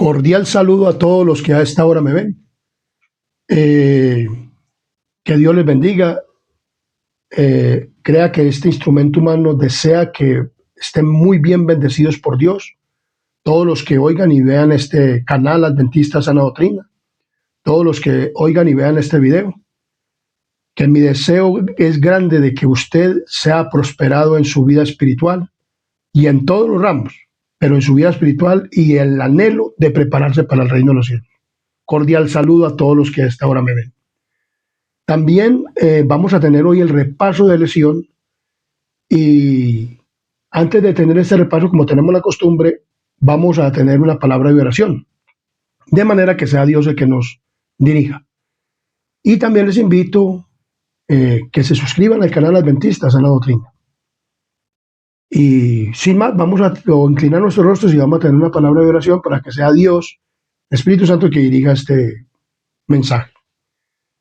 Cordial saludo a todos los que a esta hora me ven. Que Dios les bendiga. Crea que este instrumento humano desea que estén muy bien bendecidos por Dios. Todos los que oigan y vean este canal Adventista Sana Doctrina. Todos los que oigan y vean este video. Que mi deseo es grande de que usted sea prosperado en su vida espiritual y en todos los ramos, pero en su vida espiritual y el anhelo de prepararse para el reino de los cielos. Cordial saludo a todos los que a esta hora me ven. También vamos a tener hoy el repaso de lesión, y antes de tener este repaso, como tenemos la costumbre, vamos a tener una palabra de oración, de manera que sea Dios el que nos dirija. Y también les invito que se suscriban al canal Adventista Sana Doctrina. Y sin más, vamos a inclinar nuestros rostros y vamos a tener una palabra de oración para que sea Dios, Espíritu Santo, que dirija este mensaje,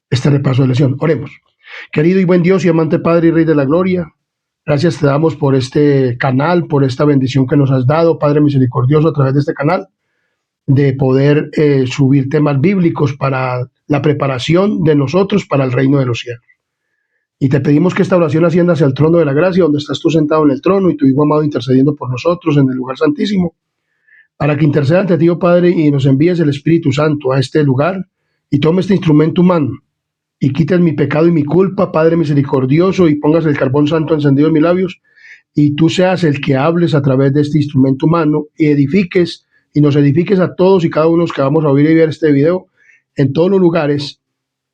este repaso de lesión. Oremos. Querido y buen Dios y amante Padre y Rey de la Gloria, gracias te damos por este canal, por esta bendición que nos has dado, Padre misericordioso, a través de este canal, de poder subir temas bíblicos para la preparación de nosotros para el reino de los cielos. Y te pedimos que esta oración ascienda hacia el trono de la gracia, donde estás tú sentado en el trono y tu Hijo amado intercediendo por nosotros en el lugar santísimo, para que interceda ante ti, oh Padre, y nos envíes el Espíritu Santo a este lugar y tome este instrumento humano y quites mi pecado y mi culpa, Padre misericordioso, y pongas el carbón santo encendido en mis labios, y tú seas el que hables a través de este instrumento humano y edifiques y nos edifiques a todos y cada uno que vamos a oír y ver este video en todos los lugares,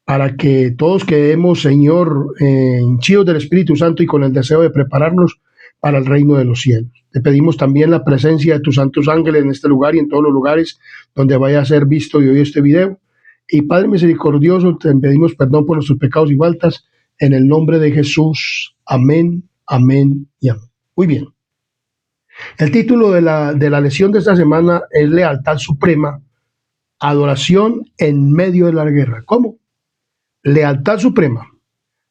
para que todos quedemos, Señor, hinchidos del Espíritu Santo y con el deseo de prepararnos para el reino de los cielos. Te pedimos también la presencia de tus santos ángeles en este lugar y en todos los lugares donde vaya a ser visto y oído este video. Y Padre misericordioso, te pedimos perdón por nuestros pecados y faltas, en el nombre de Jesús. Amén, amén y amén. Muy bien. El título de la lesión de esta semana es Lealtad Suprema, adoración en medio de la guerra. ¿Cómo? Lealtad suprema,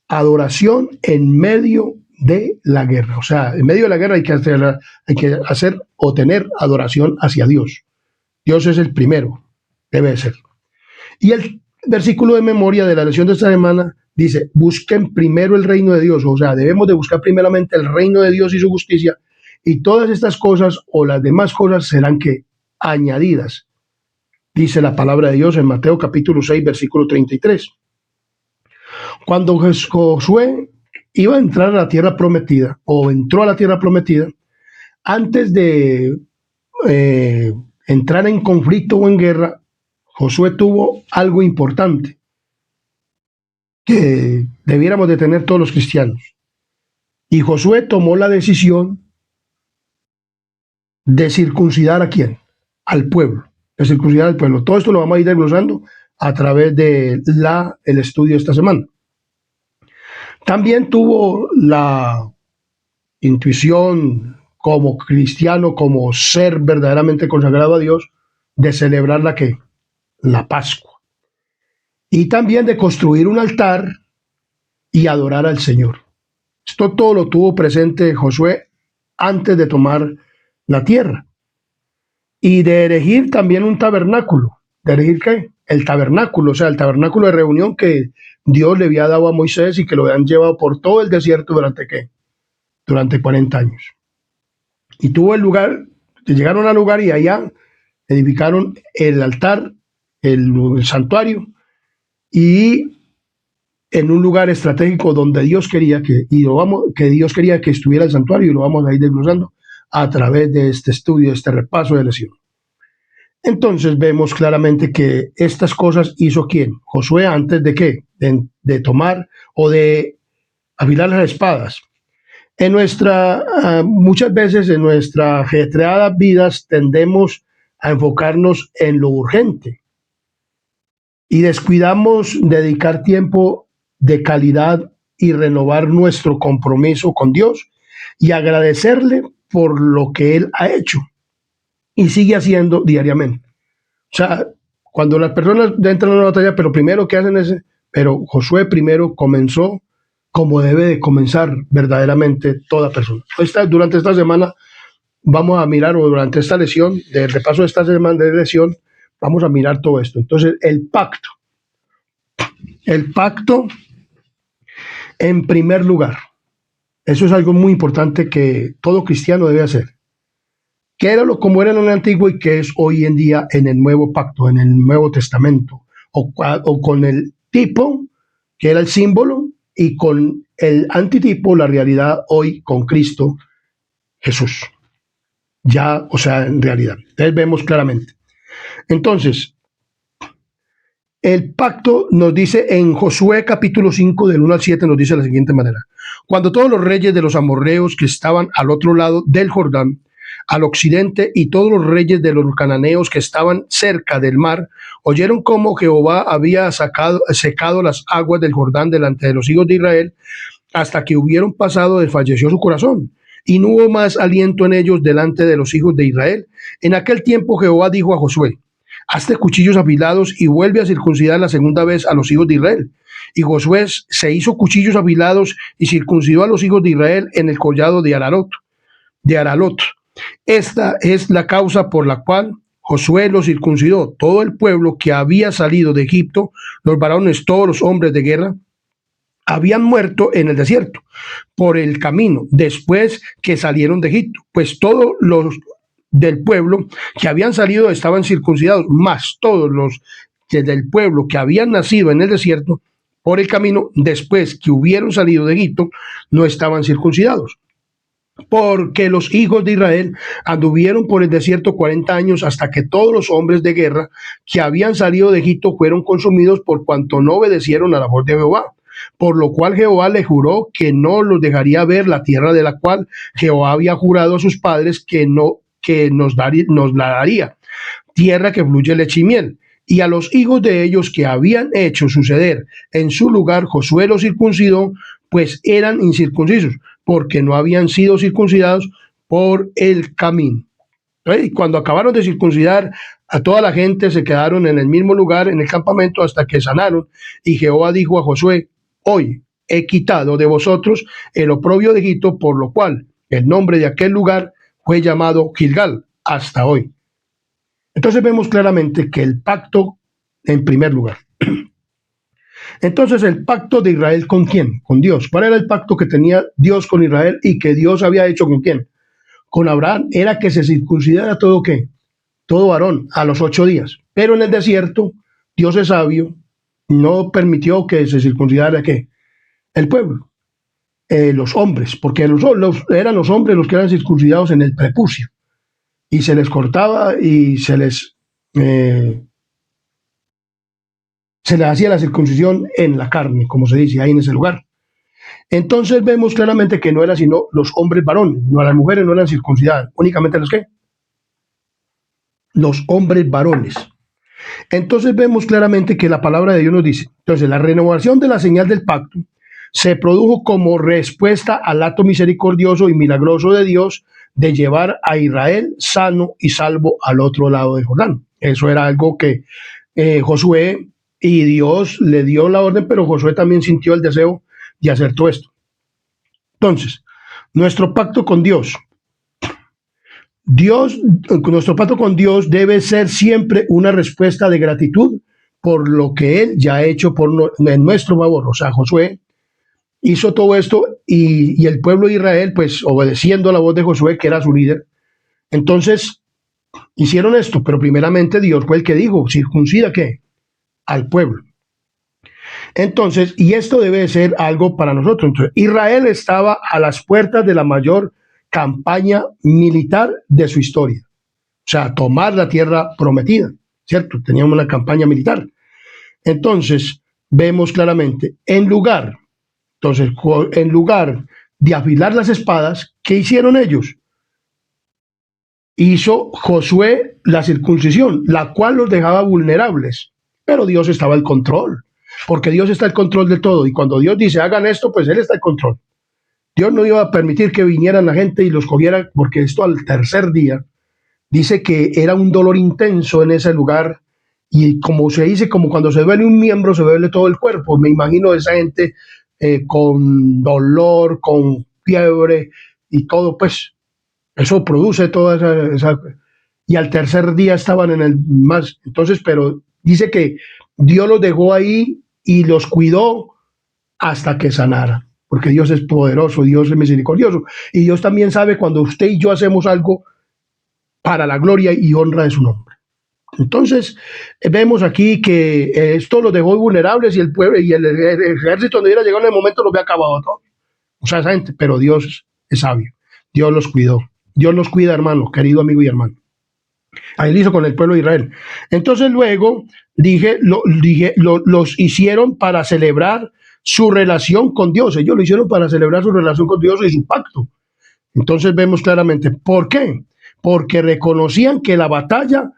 adoración en medio de la guerra. O sea, en medio de la guerra hay que hacer o tener adoración hacia Dios. Dios es el primero, debe ser. Y el versículo de memoria de la lección de esta semana dice: busquen primero el reino de Dios. O sea, debemos de buscar primeramente el reino de Dios y su justicia, y todas estas cosas o las demás cosas serán que añadidas. Dice la palabra de Dios en Mateo capítulo 6, versículo 33. Cuando Josué iba a entrar a la tierra prometida, o entró a la tierra prometida, antes de entrar en conflicto o en guerra, Josué tuvo algo importante que debiéramos de tener todos los cristianos. Y Josué tomó la decisión de circuncidar ¿a quién? Al pueblo, de circuncidar al pueblo. Todo esto lo vamos a ir desglosando a través de el estudio de esta semana. También tuvo la intuición como cristiano, como ser verdaderamente consagrado a Dios, de celebrar la Pascua. Y también de construir un altar y adorar al Señor. Esto todo lo tuvo presente Josué antes de tomar la tierra. Y de erigir también un tabernáculo. ¿De erigir qué? El tabernáculo, o sea, el tabernáculo de reunión que Dios le había dado a Moisés y que lo habían llevado por todo el desierto durante 40 años. Y tuvo el lugar, llegaron al lugar y allá edificaron el altar, el santuario, y en un lugar estratégico donde Dios quería que Dios quería que estuviera el santuario, y lo vamos a ir desglosando a través de este estudio, este repaso de lesión. Entonces vemos claramente que estas cosas hizo ¿quién? Josué, antes de ¿qué? De tomar o de afilar las espadas. Muchas veces en nuestras ajetreadas vidas tendemos a enfocarnos en lo urgente y descuidamos dedicar tiempo de calidad y renovar nuestro compromiso con Dios y agradecerle por lo que Él ha hecho y sigue haciendo diariamente. O sea, cuando las personas entran a una batalla, pero primero que hacen pero Josué primero comenzó como debe de comenzar verdaderamente toda persona. Durante esta semana vamos a mirar, o durante esta lesión, del repaso de esta semana de lesión, Vamos a mirar todo esto. Entonces, el pacto. El pacto, en primer lugar. Eso es algo muy importante que todo cristiano debe hacer. ¿Qué era como era en el antiguo y qué es hoy en día en el nuevo pacto, en el Nuevo Testamento? O con el tipo, que era el símbolo, y con el antitipo, la realidad hoy con Cristo Jesús. Ya, o sea, en realidad. Entonces vemos claramente. Entonces, el pacto nos dice en Josué capítulo 5 del 1 al 7, nos dice de la siguiente manera. Cuando todos los reyes de los amorreos que estaban al otro lado del Jordán, al occidente, y todos los reyes de los cananeos que estaban cerca del mar, oyeron cómo Jehová había secado las aguas del Jordán delante de los hijos de Israel, hasta que hubieron pasado, desfalleció su corazón, y no hubo más aliento en ellos delante de los hijos de Israel. En aquel tiempo Jehová dijo a Josué: hazte cuchillos afilados y vuelve a circuncidar la segunda vez a los hijos de Israel. Y Josué se hizo cuchillos afilados y circuncidó a los hijos de Israel en el collado de Aralot. Esta es la causa por la cual Josué los circuncidó. Todo el pueblo que había salido de Egipto, los varones, todos los hombres de guerra, habían muerto en el desierto por el camino después que salieron de Egipto, pues todos los del pueblo que habían salido estaban circuncidados, más todos los del pueblo que habían nacido en el desierto por el camino después que hubieron salido de Egipto no estaban circuncidados. Porque los hijos de Israel anduvieron por el desierto 40 años hasta que todos los hombres de guerra que habían salido de Egipto fueron consumidos por cuanto no obedecieron a la voz de Jehová. Por lo cual Jehová le juró que no los dejaría ver la tierra de la cual Jehová había jurado a sus padres que nos la daría, tierra que fluye leche y miel. Y a los hijos de ellos que habían hecho suceder en su lugar, Josué los circuncidó, pues eran incircuncisos, porque no habían sido circuncidados por el camino. Y cuando acabaron de circuncidar a toda la gente, se quedaron en el mismo lugar, en el campamento, hasta que sanaron. Y Jehová dijo a Josué: hoy he quitado de vosotros el oprobio de Egipto, por lo cual el nombre de aquel lugar fue llamado Gilgal hasta hoy. Entonces vemos claramente que el pacto, en primer lugar. Entonces, el pacto de Israel, ¿con quién? Con Dios. ¿Cuál era el pacto que tenía Dios con Israel y que Dios había hecho con quién? Con Abraham. Era que se circuncidara todo ¿qué? Todo varón a los 8 días. Pero en el desierto, Dios es sabio, no permitió que se circuncidara ¿qué? El pueblo, los hombres, porque eran los hombres los que eran circuncidados en el prepucio. Y se les cortaba y se les hacía la circuncisión en la carne, como se dice ahí en ese lugar. Entonces vemos claramente que no era sino los hombres varones, no, las mujeres no eran circuncidadas, únicamente los ¿qué? Los hombres varones. Entonces vemos claramente que la palabra de Dios nos dice, entonces la renovación de la señal del pacto se produjo como respuesta al acto misericordioso y milagroso de Dios de llevar a Israel sano y salvo al otro lado del Jordán. Eso era algo que Josué y Dios le dio la orden, pero Josué también sintió el deseo de hacer todo esto. Entonces, nuestro pacto con Dios. Nuestro pacto con Dios debe ser siempre una respuesta de gratitud por lo que Él ya ha hecho en nuestro favor. O sea, Josué hizo todo esto y el pueblo de Israel, pues obedeciendo a la voz de Josué, que era su líder, entonces hicieron esto, pero primeramente Dios fue el que dijo, circuncida ¿qué? Al pueblo. Entonces, y esto debe ser algo para nosotros. Entonces, Israel estaba a las puertas de la mayor campaña militar de su historia. O sea, tomar la tierra prometida, ¿cierto? Teníamos una campaña militar. Entonces, vemos claramente, en lugar de afilar las espadas, ¿qué hicieron ellos? Hizo Josué la circuncisión, la cual los dejaba vulnerables. Pero Dios estaba al control, porque Dios está al control de todo. Y cuando Dios dice, hagan esto, pues Él está al control. Dios no iba a permitir que vinieran la gente y los cogiera, porque esto al tercer día, dice que era un dolor intenso en ese lugar. Y como se dice, como cuando se duele un miembro, se duele todo el cuerpo. Me imagino a esa gente con dolor, con fiebre y todo, pues eso produce toda esa y al tercer día estaban en el más. Entonces, pero dice que Dios los dejó ahí y los cuidó hasta que sanara, porque Dios es poderoso, Dios es misericordioso, y Dios también sabe cuando usted y yo hacemos algo para la gloria y honra de su nombre. Entonces, vemos aquí que esto los dejó vulnerables y el pueblo y el ejército donde hubiera llegado en el momento los había acabado todo. O sea, esa gente, pero Dios es sabio, Dios los cuidó, Dios nos cuida, hermano, querido amigo y hermano. Ahí lo hizo con el pueblo de Israel. Entonces luego los hicieron para celebrar su relación con Dios. Ellos lo hicieron para celebrar su relación con Dios y su pacto. Entonces vemos claramente, ¿por qué? Porque reconocían que la batalla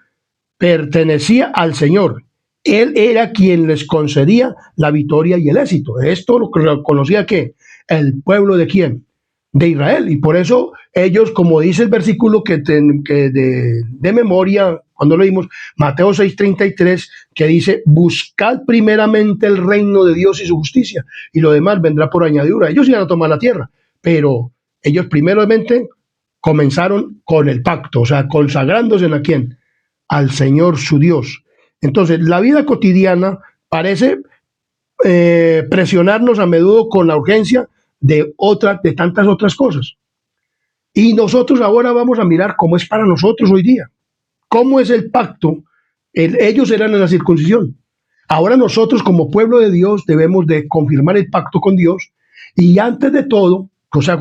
pertenecía al Señor. Él era quien les concedía la victoria y el éxito. Esto lo conocía que el pueblo de quién, de Israel. Y por eso ellos, como dice el versículo que de memoria, cuando leímos Mateo 6:33, que dice, buscad primeramente el reino de Dios y su justicia, y lo demás vendrá por añadidura. Ellos iban a tomar la tierra, pero ellos primeramente comenzaron con el pacto, o sea, consagrándose a quién, al Señor su Dios. Entonces, la vida cotidiana parece presionarnos a menudo con la urgencia de tantas otras cosas. Y nosotros ahora vamos a mirar cómo es para nosotros hoy día. ¿Cómo es el pacto? Ellos eran en la circuncisión. Ahora nosotros como pueblo de Dios debemos de confirmar el pacto con Dios y antes de todo, o sea,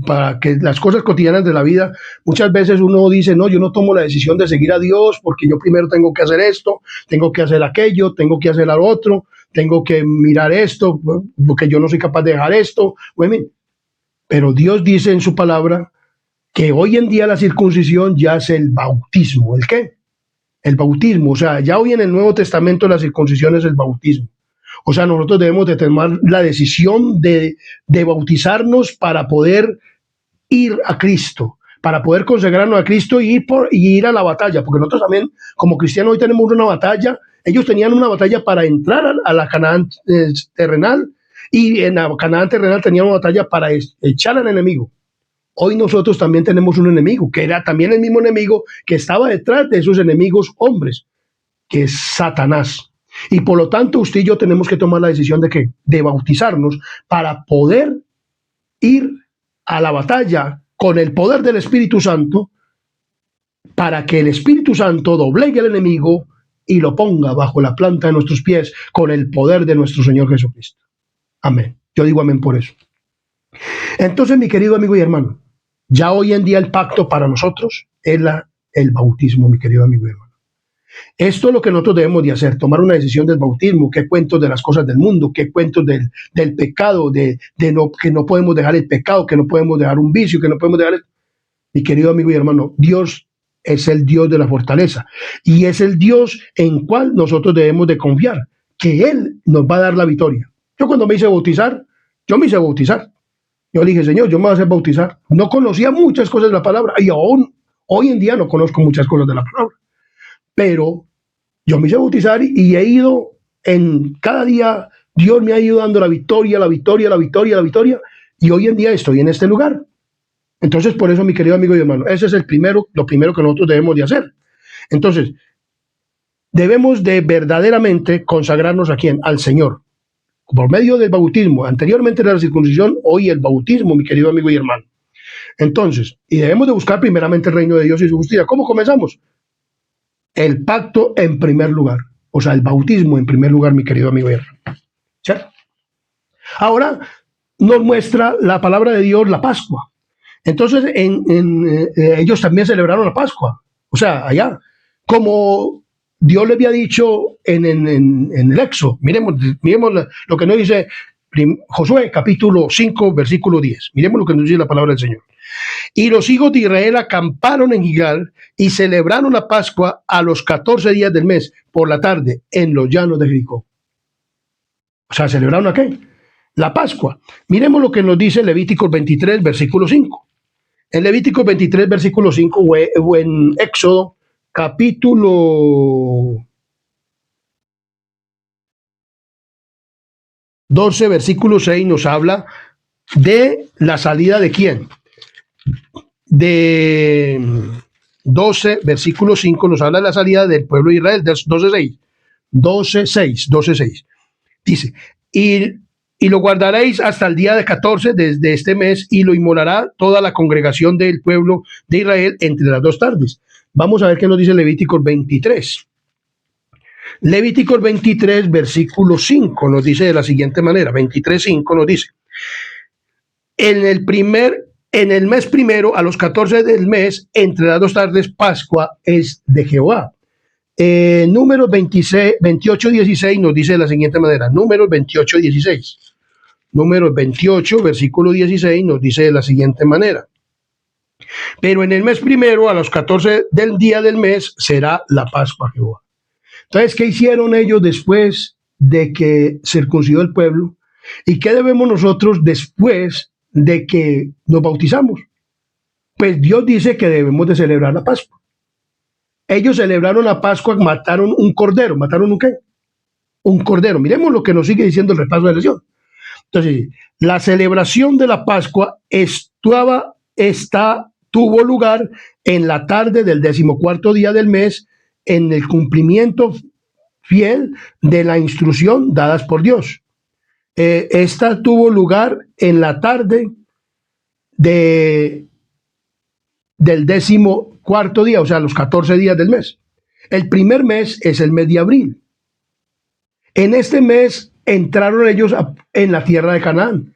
para que las cosas cotidianas de la vida, muchas veces uno dice, no, yo no tomo la decisión de seguir a Dios porque yo primero tengo que hacer esto, tengo que hacer aquello, tengo que hacer lo otro, tengo que mirar esto, porque yo no soy capaz de dejar esto. Pero Dios dice en su palabra que hoy en día la circuncisión ya es el bautismo. ¿El qué? El bautismo. O sea, ya hoy en el Nuevo Testamento la circuncisión es el bautismo. O sea, nosotros debemos de tomar la decisión de bautizarnos para poder ir a Cristo, para poder consagrarnos a Cristo y ir a la batalla, porque nosotros también, como cristianos, hoy tenemos una batalla. Ellos tenían una batalla para entrar a la Canaán terrenal, y en la Canaán terrenal tenían una batalla para echar al enemigo. Hoy nosotros también tenemos un enemigo, que era también el mismo enemigo que estaba detrás de esos enemigos hombres, que es Satanás. Y por lo tanto, usted y yo tenemos que tomar la decisión de ¿qué? De bautizarnos para poder ir a la batalla con el poder del Espíritu Santo, para que el Espíritu Santo doblegue al enemigo y lo ponga bajo la planta de nuestros pies con el poder de nuestro Señor Jesucristo. Amén. Yo digo amén por eso. Entonces, mi querido amigo y hermano, ya hoy en día el pacto para nosotros es el bautismo, mi querido amigo y hermano. Esto es lo que nosotros debemos de hacer, tomar una decisión del bautismo. ¿Qué cuentos de las cosas del mundo? ¿Qué cuentos del pecado? Que no podemos dejar el pecado, que no podemos dejar un vicio, que no podemos dejar... Mi querido amigo y hermano, Dios es el Dios de la fortaleza y es el Dios en cual nosotros debemos de confiar, que Él nos va a dar la victoria. Yo cuando me hice bautizar, Yo le dije, Señor, yo me voy a hacer bautizar. No conocía muchas cosas de la palabra y aún hoy en día no conozco muchas cosas de la palabra. Pero yo me hice bautizar y he ido en cada día, Dios me ha ido dando la victoria, y hoy en día estoy en este lugar. Entonces, por eso, mi querido amigo y hermano, ese es lo primero que nosotros debemos de hacer. Entonces, debemos de verdaderamente consagrarnos ¿a quién? Al Señor. Por medio del bautismo, anteriormente era la circuncisión, hoy el bautismo, mi querido amigo y hermano. Entonces, y debemos de buscar primeramente el reino de Dios y su justicia. ¿Cómo comenzamos? El pacto en primer lugar, o sea, el bautismo en primer lugar, mi querido amigo y hermano. ¿Cierto? Ahora nos muestra la palabra de Dios la Pascua. Entonces, ellos también celebraron la Pascua, o sea, allá, como Dios le había dicho en el Éxodo. Miremos lo que nos dice Josué, capítulo 5, versículo 10. Miremos lo que nos dice la palabra del Señor. Y los hijos de Israel acamparon en Gilgal y celebraron la Pascua a los 14 días del mes, por la tarde, en los llanos de Jericó. O sea, ¿celebraron a qué? La Pascua. Miremos lo que nos dice Levíticos 23, versículo 5. En Levíticos 23, versículo 5, o en Éxodo, capítulo 12, versículo 6, nos habla de la salida de quién. De 12, versículo 5, nos habla de la salida del pueblo de Israel, 12:6. 12:6. Dice, y lo guardaréis hasta el día de 14 desde este mes, y lo inmolará toda la congregación del pueblo de Israel entre las 2 tardes. Vamos a ver qué nos dice Levíticos 23. Levíticos 23, versículo 5, nos dice de la siguiente manera, 23:5 nos dice, en el mes primero, a los 14 del mes, entre las 2 tardes, Pascua es de Jehová. Números 28:16 nos dice de la siguiente manera, Números 28:16. Números 28, versículo 16 nos dice de la siguiente manera, pero en el mes primero, a los 14 del día del mes, será la Pascua a Jehová. Entonces, ¿qué hicieron ellos después de que circuncidó el pueblo? ¿Y qué debemos nosotros después de que nos bautizamos? Pues Dios dice que debemos de celebrar la Pascua. Ellos celebraron la Pascua, mataron un cordero. ¿Mataron un qué? Un cordero. Miremos lo que nos sigue diciendo el repaso de la lección. Entonces, la celebración de la Pascua tuvo lugar en la tarde del 14º día del mes, en el cumplimiento fiel de la instrucción dadas por Dios. Esta tuvo lugar en la tarde del 14º día, o sea, los 14 días del mes. El primer mes es el mes de abril. En este mes entraron ellos en la tierra de Canaán.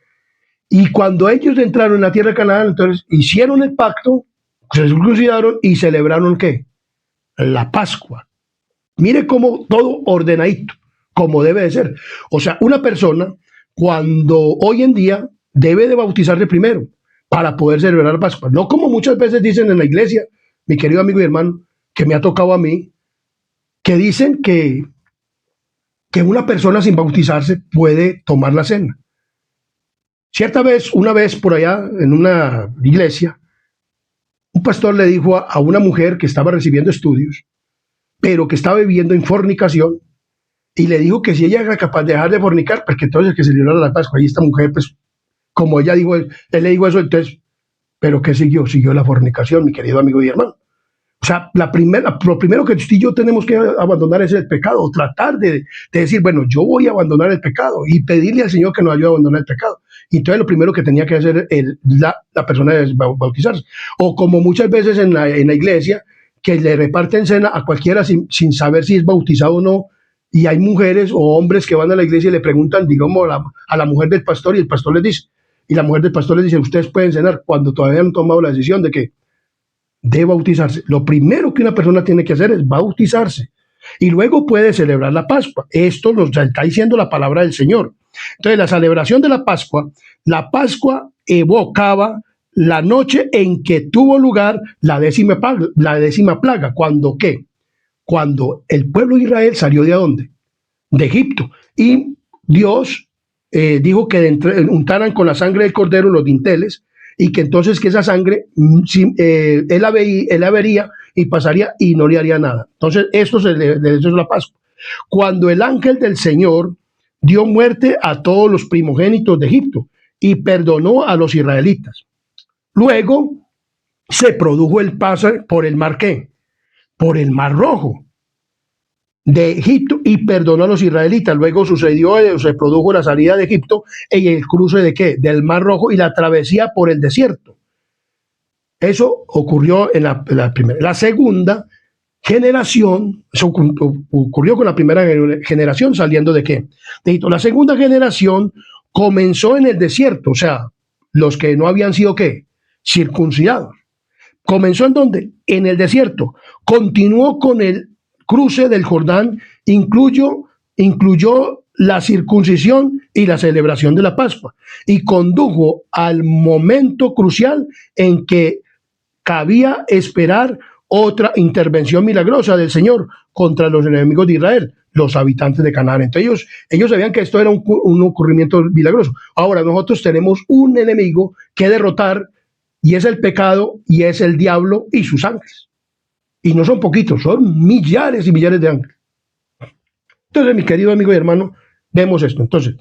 Y cuando ellos entraron en la tierra de Canaán, entonces hicieron el pacto, se circuncidaron y celebraron ¿qué? La Pascua. Mire cómo todo ordenadito, como debe de ser. O sea, una persona, cuando hoy en día, debe de bautizarse primero para poder celebrar la Pascua. No como muchas veces dicen en la iglesia, mi querido amigo y hermano, que me ha tocado a mí, que dicen que una persona sin bautizarse puede tomar la cena. Una vez por allá, en una iglesia, un pastor le dijo a una mujer que estaba recibiendo estudios, pero que estaba viviendo en fornicación, y le dijo que si ella era capaz de dejar de fornicar, porque entonces que se celebrara la Pascua. Y esta mujer, pues, como ella dijo, él le dijo eso, entonces, ¿pero qué siguió? Siguió la fornicación, mi querido amigo y hermano. O sea, lo primero que usted y yo tenemos que abandonar es el pecado, o tratar de decir, bueno, yo voy a abandonar el pecado y pedirle al Señor que nos ayude a abandonar el pecado. Y entonces lo primero que tenía que hacer la persona es bautizarse. O como muchas veces en la iglesia, que le reparten cena a cualquiera sin saber si es bautizado o no. Y hay mujeres o hombres que van a la iglesia y le preguntan, digamos, a la mujer del pastor, y el pastor les dice, y la mujer del pastor les dice, ustedes pueden cenar, cuando todavía no han tomado la decisión de bautizarse. Lo primero que una persona tiene que hacer es bautizarse, y luego puede celebrar la Pascua. Esto nos está diciendo la palabra del Señor. Entonces, la celebración de la Pascua evocaba la noche en que tuvo lugar la décima plaga. ¿Cuándo qué? Cuando el pueblo de Israel salió ¿de dónde? De Egipto. Y Dios dijo que untaran con la sangre del cordero los dinteles, y que entonces que esa sangre él la vería y pasaría y no le haría nada. Entonces esto es la Pascua. Cuando el ángel del Señor dio muerte a todos los primogénitos de Egipto y perdonó a los israelitas. Luego se produjo el paso por el mar ¿qué? Por el mar Rojo de Egipto, y perdonó a los israelitas. Luego se produjo la salida de Egipto y el cruce de ¿qué? Del mar Rojo y la travesía por el desierto. Eso ocurrió en la primera. La segunda generación, eso ocurrió con la primera generación saliendo de ¿qué? De Egipto. La segunda generación comenzó en el desierto, o sea, los que no habían sido ¿qué? Circuncidados. ¿Comenzó en dónde? En el desierto. Continuó con el cruce del Jordán, incluyó la circuncisión y la celebración de la Pascua, y condujo al momento crucial en que cabía esperar otra intervención milagrosa del Señor contra los enemigos de Israel, los habitantes de Canaán. Entonces ellos sabían que esto era un ocurrimiento milagroso. Ahora nosotros tenemos un enemigo que derrotar, y es el pecado, y es el diablo y sus ángeles. Y no son poquitos, son millares y millares de ángeles. Entonces, mi querido amigo y hermano, vemos esto. Entonces,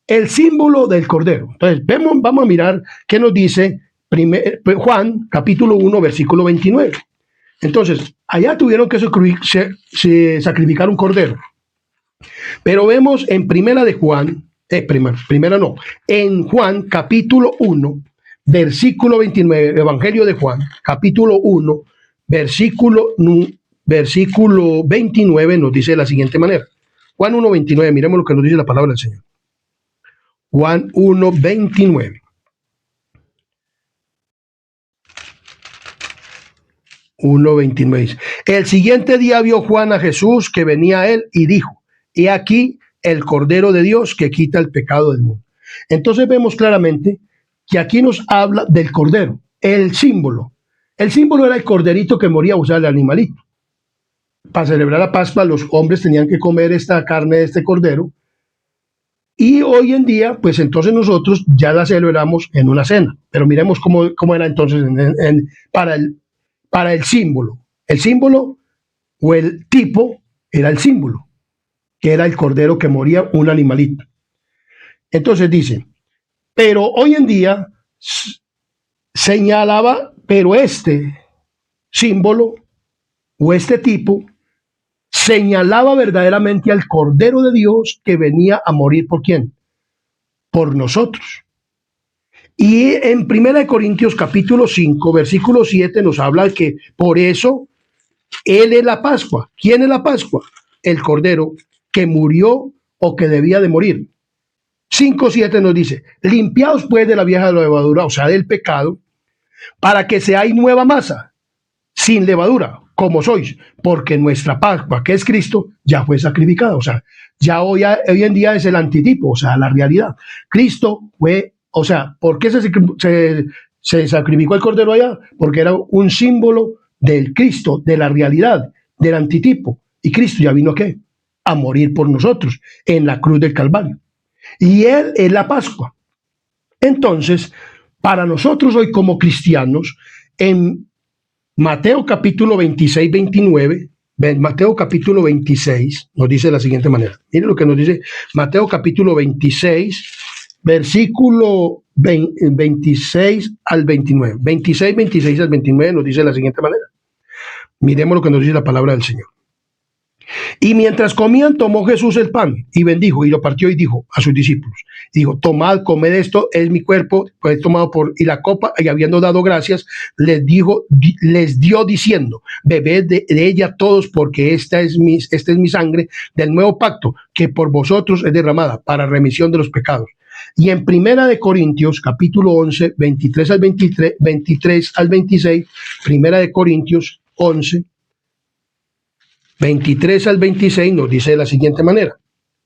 el símbolo del Cordero. Entonces, vamos a mirar qué nos dice Juan, capítulo 1, versículo 29. Entonces, allá tuvieron que sacrificar un cordero. Pero vemos en primera de Juan, primera no, en Juan capítulo 1, versículo 29, Evangelio de Juan, capítulo 1, versículo 29 nos dice de la siguiente manera. Juan 1, 29, miremos lo que nos dice la palabra del Señor. Juan 1, 29. 1:29. El siguiente día vio Juan a Jesús que venía a él y dijo: he aquí el Cordero de Dios que quita el pecado del mundo. Entonces vemos claramente que aquí nos habla del Cordero, el símbolo. El símbolo era el corderito que moría, o sea, el animalito. Para celebrar la Pascua, los hombres tenían que comer esta carne de este cordero. Y hoy en día, pues entonces nosotros ya la celebramos en una cena. Pero miremos cómo era entonces para el símbolo. El símbolo o el tipo era el símbolo, que era el cordero que moría, un animalito. Entonces dice, pero hoy en día señalaba, pero este símbolo o este tipo señalaba verdaderamente al Cordero de Dios que venía a morir ¿por quién? Por nosotros. Y en 1 Corintios capítulo 5, versículo 7 nos habla de que por eso Él es la Pascua. ¿Quién es la Pascua? El Cordero que murió o que debía de morir. 5:7 nos dice, limpiaos pues de la vieja levadura, o sea, del pecado, para que seáis nueva masa, sin levadura, como sois, porque nuestra Pascua, que es Cristo, ya fue sacrificada. O sea, ya hoy en día es el antitipo, o sea, la realidad. Cristo fue, o sea, ¿por qué se sacrificó el Cordero allá? Porque era un símbolo del Cristo, de la realidad, del antitipo. Y Cristo ya vino ¿a qué? A morir por nosotros en la cruz del Calvario. Y Él es la Pascua. Entonces, para nosotros hoy como cristianos, en Mateo capítulo 26, 29, Mateo capítulo 26 nos dice de la siguiente manera. Miren lo que nos dice Mateo capítulo 26, versículo 26 al 29. 26 al 29 nos dice de la siguiente manera. Miremos lo que nos dice la palabra del Señor. Y mientras comían, tomó Jesús el pan y bendijo y lo partió y dijo a sus discípulos, dijo, tomad, comed, esto es mi cuerpo, pues tomado y la copa, y habiendo dado gracias, les dio diciendo, bebed de ella todos, porque esta es mi sangre del nuevo pacto, que por vosotros es derramada para remisión de los pecados. Y en 1 Corintios, capítulo 11, 23 al 26, 1 Corintios 11, 23 al 26 nos dice de la siguiente manera.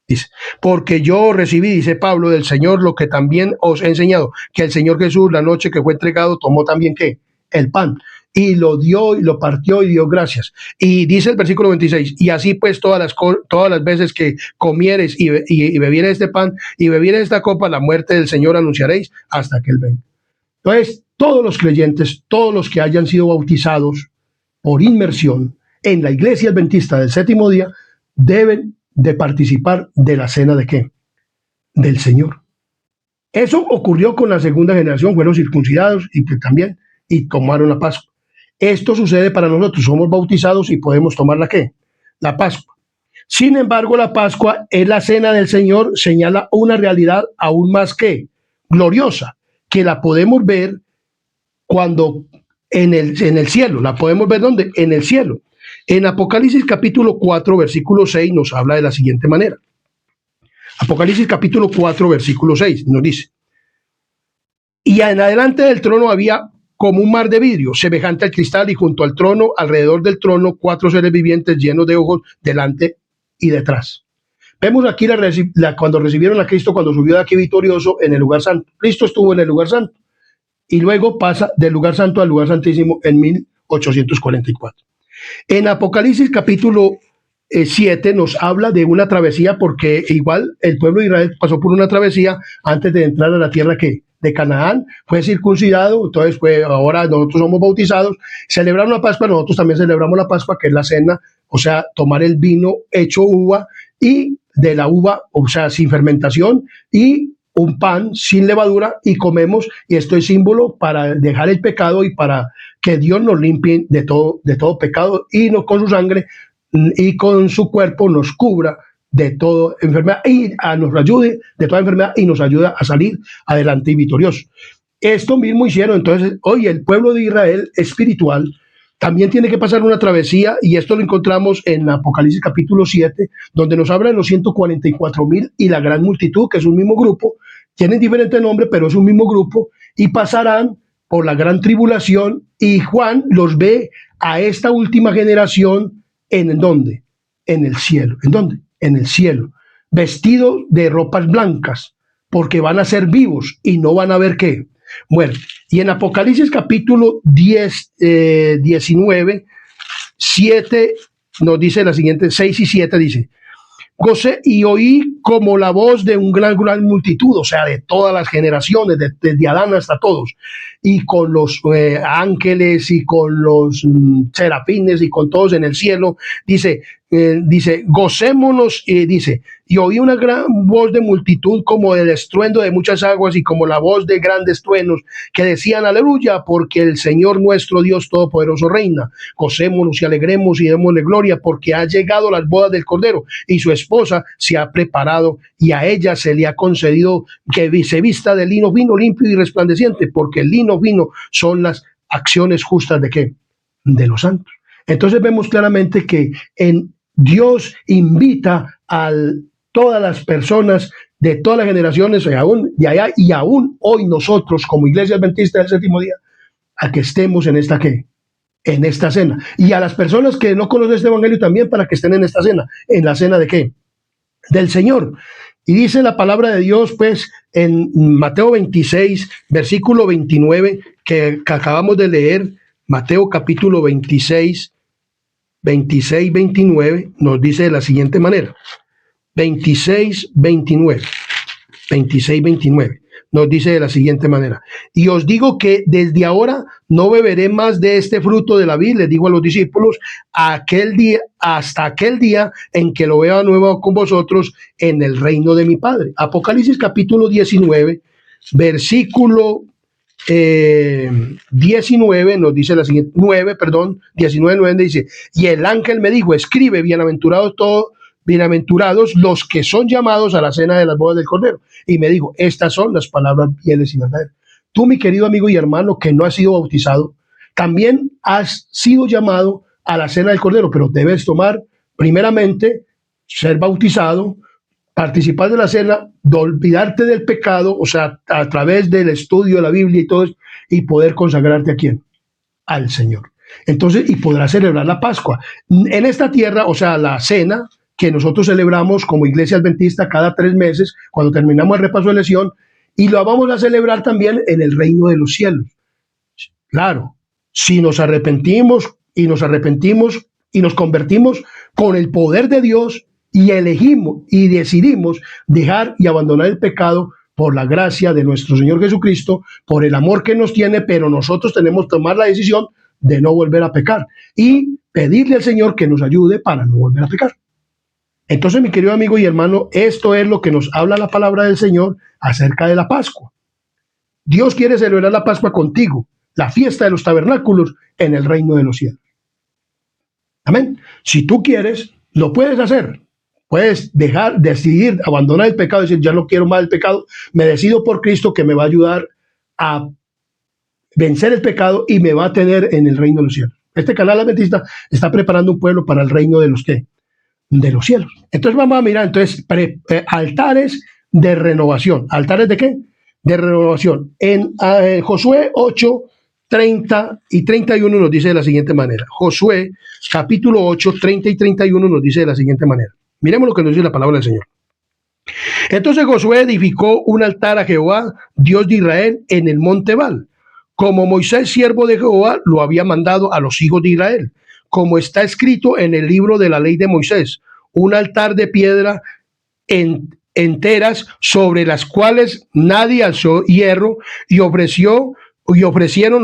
Dice, porque yo recibí, dice Pablo, del Señor lo que también os he enseñado, que el Señor Jesús, la noche que fue entregado, tomó también ¿qué? El pan, y lo dio, y lo partió, y dio gracias. Y dice el versículo 26, y así pues todas las veces que comieres y bebieres este pan, y bebieres esta copa, la muerte del Señor anunciaréis hasta que Él venga. Entonces, todos los creyentes, todos los que hayan sido bautizados por inmersión, en la iglesia adventista del séptimo día, deben de participar de la cena ¿de qué? Del Señor. Eso ocurrió con la segunda generación, fueron circuncidados y tomaron la Pascua. Esto sucede para nosotros, somos bautizados y podemos tomar ¿la qué? La Pascua. Sin embargo, la Pascua es la cena del Señor, señala una realidad aún más que gloriosa, que la podemos ver cuando en el cielo. ¿La podemos ver dónde? En el cielo. En Apocalipsis capítulo 4, versículo 6 nos habla de la siguiente manera. Apocalipsis capítulo 4, versículo 6 nos dice, y en adelante del trono había como un mar de vidrio, semejante al cristal, y junto al trono, alrededor del trono, 4 seres vivientes llenos de ojos, delante y detrás. Vemos aquí cuando recibieron a Cristo, cuando subió de aquí victorioso en el lugar santo. Cristo estuvo en el lugar santo, y luego pasa del lugar santo al lugar santísimo en 1844. En Apocalipsis capítulo 7 nos habla de una travesía, porque igual el pueblo de Israel pasó por una travesía antes de entrar a la tierra de Canaán, fue circuncidado, entonces ahora nosotros somos bautizados, celebraron la Pascua, nosotros también celebramos la Pascua, que es la cena, o sea, tomar el vino hecho uva, y de la uva, o sea, sin fermentación, y un pan sin levadura, y comemos, y esto es símbolo para dejar el pecado y para que Dios nos limpie de todo pecado y con su sangre y con su cuerpo nos cubra de toda enfermedad y nos ayude de toda enfermedad y nos ayuda a salir adelante y victorioso. Esto mismo hicieron entonces hoy el pueblo de Israel espiritual. También tiene que pasar una travesía, y esto lo encontramos en Apocalipsis capítulo 7, donde nos habla de los 144,000 y la gran multitud, que es un mismo grupo. Tienen diferente nombre, pero es un mismo grupo, y pasarán por la gran tribulación, y Juan los ve a esta última generación, ¿en dónde? En el cielo. ¿En dónde? En el cielo. Vestidos de ropas blancas, porque van a ser vivos y no van a ver qué. Bueno, y en Apocalipsis capítulo 19, 7 nos dice la siguiente, 6 y 7 dice: gocé y oí como la voz de un gran multitud, o sea, de todas las generaciones, desde Adán hasta todos, y con los ángeles y con los serafines y con todos en el cielo, dice, gocémonos, dice, y oí una gran voz de multitud como el estruendo de muchas aguas y como la voz de grandes truenos que decían aleluya, porque el Señor nuestro Dios Todopoderoso reina. Gocémonos y alegremos y démosle gloria, porque ha llegado las bodas del Cordero y su esposa se ha preparado, y a ella se le ha concedido que se vista de lino fino, limpio y resplandeciente, porque el lino fino son las acciones justas ¿de qué? De los santos. Entonces vemos claramente que en Dios invita a todas las personas de todas las generaciones y aún hoy nosotros como Iglesia Adventista del Séptimo Día a que estemos en esta ¿qué? En esta cena. Y a las personas que no conocen este evangelio también para que estén en esta cena. ¿En la cena de qué? Del Señor. Y dice la palabra de Dios, pues, en Mateo 26, versículo 29, que acabamos de leer, Mateo capítulo 26, 29, nos dice de la siguiente manera. 26, 29. Nos dice de la siguiente manera: y os digo que desde ahora no beberé más de este fruto de la vid, les digo a los discípulos, hasta aquel día en que lo vea de nuevo con vosotros en el reino de mi Padre. Apocalipsis capítulo 19, versículo 19 nos dice la siguiente, 19 dice: y el ángel me dijo, escribe, bienaventurados los que son llamados a la cena de las bodas del Cordero. Y me dijo, estas son las palabras fieles y verdaderas. Tú, mi querido amigo y hermano, que no has sido bautizado, también has sido llamado a la cena del Cordero, pero debes tomar, primeramente, ser bautizado, participar de la cena, de olvidarte del pecado, o sea, a través del estudio de la Biblia y todo eso, y poder consagrarte ¿a quién? Al Señor. Entonces, y podrás celebrar la Pascua. En esta tierra, o sea, la cena que nosotros celebramos como Iglesia Adventista cada 3 meses, cuando terminamos el repaso de lección, y lo vamos a celebrar también en el reino de los cielos. Claro, si nos arrepentimos y nos convertimos con el poder de Dios y elegimos y decidimos dejar y abandonar el pecado por la gracia de nuestro Señor Jesucristo, por el amor que nos tiene, pero nosotros tenemos que tomar la decisión de no volver a pecar y pedirle al Señor que nos ayude para no volver a pecar. Entonces, mi querido amigo y hermano, esto es lo que nos habla la palabra del Señor acerca de la Pascua. Dios quiere celebrar la Pascua contigo, la fiesta de los tabernáculos en el reino de los cielos. Amén. Si tú quieres, lo puedes hacer. Puedes decidir abandonar el pecado, decir, ya no quiero más el pecado, me decido por Cristo que me va a ayudar a vencer el pecado y me va a tener en el reino de los cielos. Este canal adventista está preparando un pueblo para el reino de los ¿qué? De los cielos. Entonces vamos a mirar, altares de renovación. ¿Altares de qué? De renovación. En Josué 8, 30 y 31 nos dice de la siguiente manera. Josué capítulo 8, 30 y 31 nos dice de la siguiente manera. Miremos lo que nos dice la palabra del Señor. Entonces Josué edificó un altar a Jehová, Dios de Israel, en el monte Ebal, como Moisés, siervo de Jehová, lo había mandado a los hijos de Israel, como está escrito en el libro de la ley de Moisés, un altar de piedra enteras sobre las cuales nadie alzó hierro, y ofrecieron,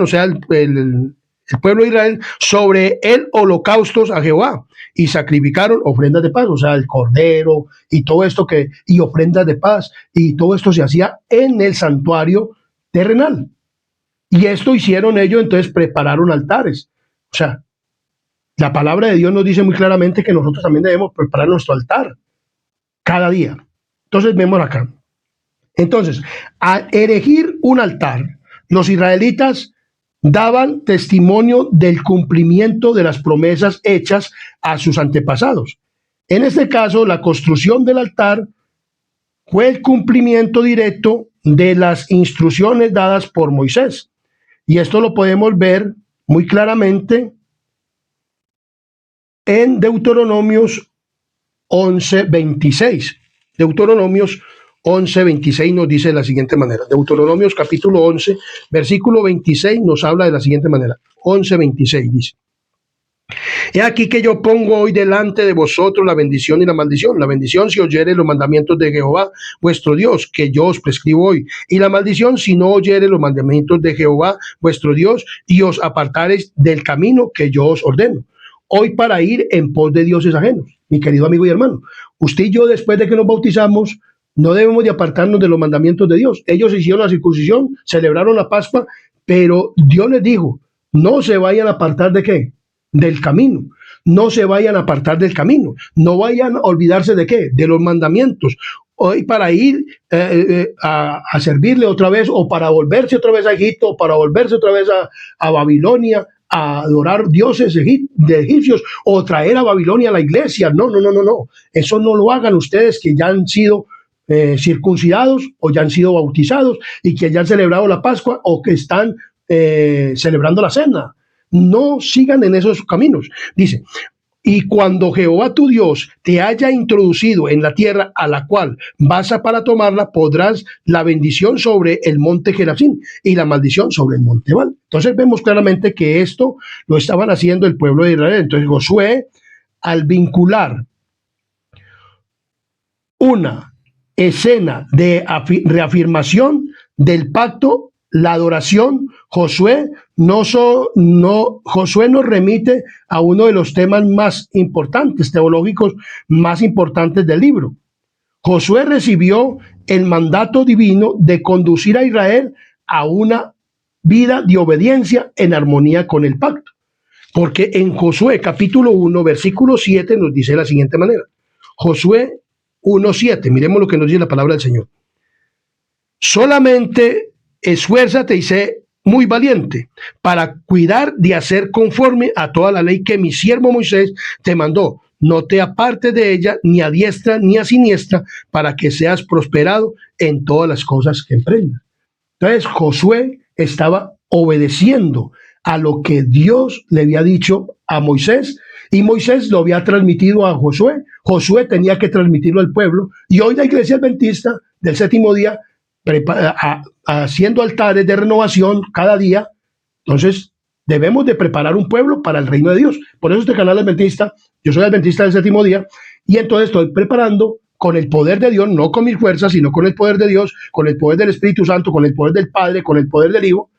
o sea, el pueblo de Israel, sobre él holocaustos a Jehová, y sacrificaron ofrendas de paz, o sea, el cordero y todo esto y ofrendas de paz, y todo esto se hacía en el santuario terrenal. Y esto hicieron ellos, entonces prepararon altares. O sea, la palabra de Dios nos dice muy claramente que nosotros también debemos preparar nuestro altar cada día. Entonces vemos acá. Entonces, al erigir un altar, los israelitas daban testimonio del cumplimiento de las promesas hechas a sus antepasados. En este caso, la construcción del altar fue el cumplimiento directo de las instrucciones dadas por Moisés. Y esto lo podemos ver muy claramente en Deuteronomios 11:26. Deuteronomios 11:26 nos dice de la siguiente manera. Deuteronomios capítulo 11, versículo 26 nos habla de la siguiente manera. 11:26 dice: He aquí que yo pongo hoy delante de vosotros la bendición y la maldición. La bendición si oyere los mandamientos de Jehová vuestro Dios, que yo os prescribo hoy. Y la maldición si no oyere los mandamientos de Jehová vuestro Dios, y os apartareis del camino que yo os ordeno hoy para ir en pos de dioses ajenos. Mi querido amigo y hermano, usted y yo, después de que nos bautizamos, no debemos de apartarnos de los mandamientos de Dios. Ellos hicieron la circuncisión, celebraron la Pascua, pero Dios les dijo, no se vayan a apartar ¿de qué? Del camino. No se vayan a apartar del camino. No vayan a olvidarse ¿de qué? De los mandamientos. Hoy para ir a servirle otra vez, o para volverse otra vez a Egipto, o para volverse otra vez a Babilonia, a adorar dioses de egipcios, o traer a Babilonia a la iglesia. No. Eso no lo hagan ustedes que ya han sido circuncidados, o ya han sido bautizados, y que ya han celebrado la Pascua, o que están celebrando la cena. No sigan en esos caminos. Dice, y cuando Jehová tu Dios te haya introducido en la tierra a la cual vas a para tomarla, podrás la bendición sobre el monte Gerazim y la maldición sobre el monte Ebal. Entonces vemos claramente que esto lo estaban haciendo el pueblo de Israel. Entonces Josué, al vincular una escena de reafirmación del pacto, la adoración, Josué nos remite a uno de los temas más importantes, teológicos más importantes del libro. Josué recibió el mandato divino de conducir a Israel a una vida de obediencia en armonía con el pacto. Porque en Josué capítulo 1, versículo 7 nos dice de la siguiente manera. Josué 1:7, miremos lo que nos dice la palabra del Señor. Solamente esfuérzate y sé muy valiente para cuidar de hacer conforme a toda la ley que mi siervo Moisés te mandó. No te apartes de ella ni a diestra ni a siniestra, para que seas prosperado en todas las cosas que emprendas. Entonces Josué estaba obedeciendo a lo que Dios le había dicho a Moisés, y Moisés lo había transmitido a Josué. Josué tenía que transmitirlo al pueblo, y hoy la iglesia adventista del séptimo día haciendo altares de renovación cada día. Entonces debemos de preparar un pueblo para el reino de Dios. Por eso este canal adventista, yo soy adventista del séptimo día, y entonces estoy preparando con el poder de Dios, no con mis fuerzas, sino con el poder de Dios, con el poder del Espíritu Santo, con el poder del Padre, con el poder del Hijo,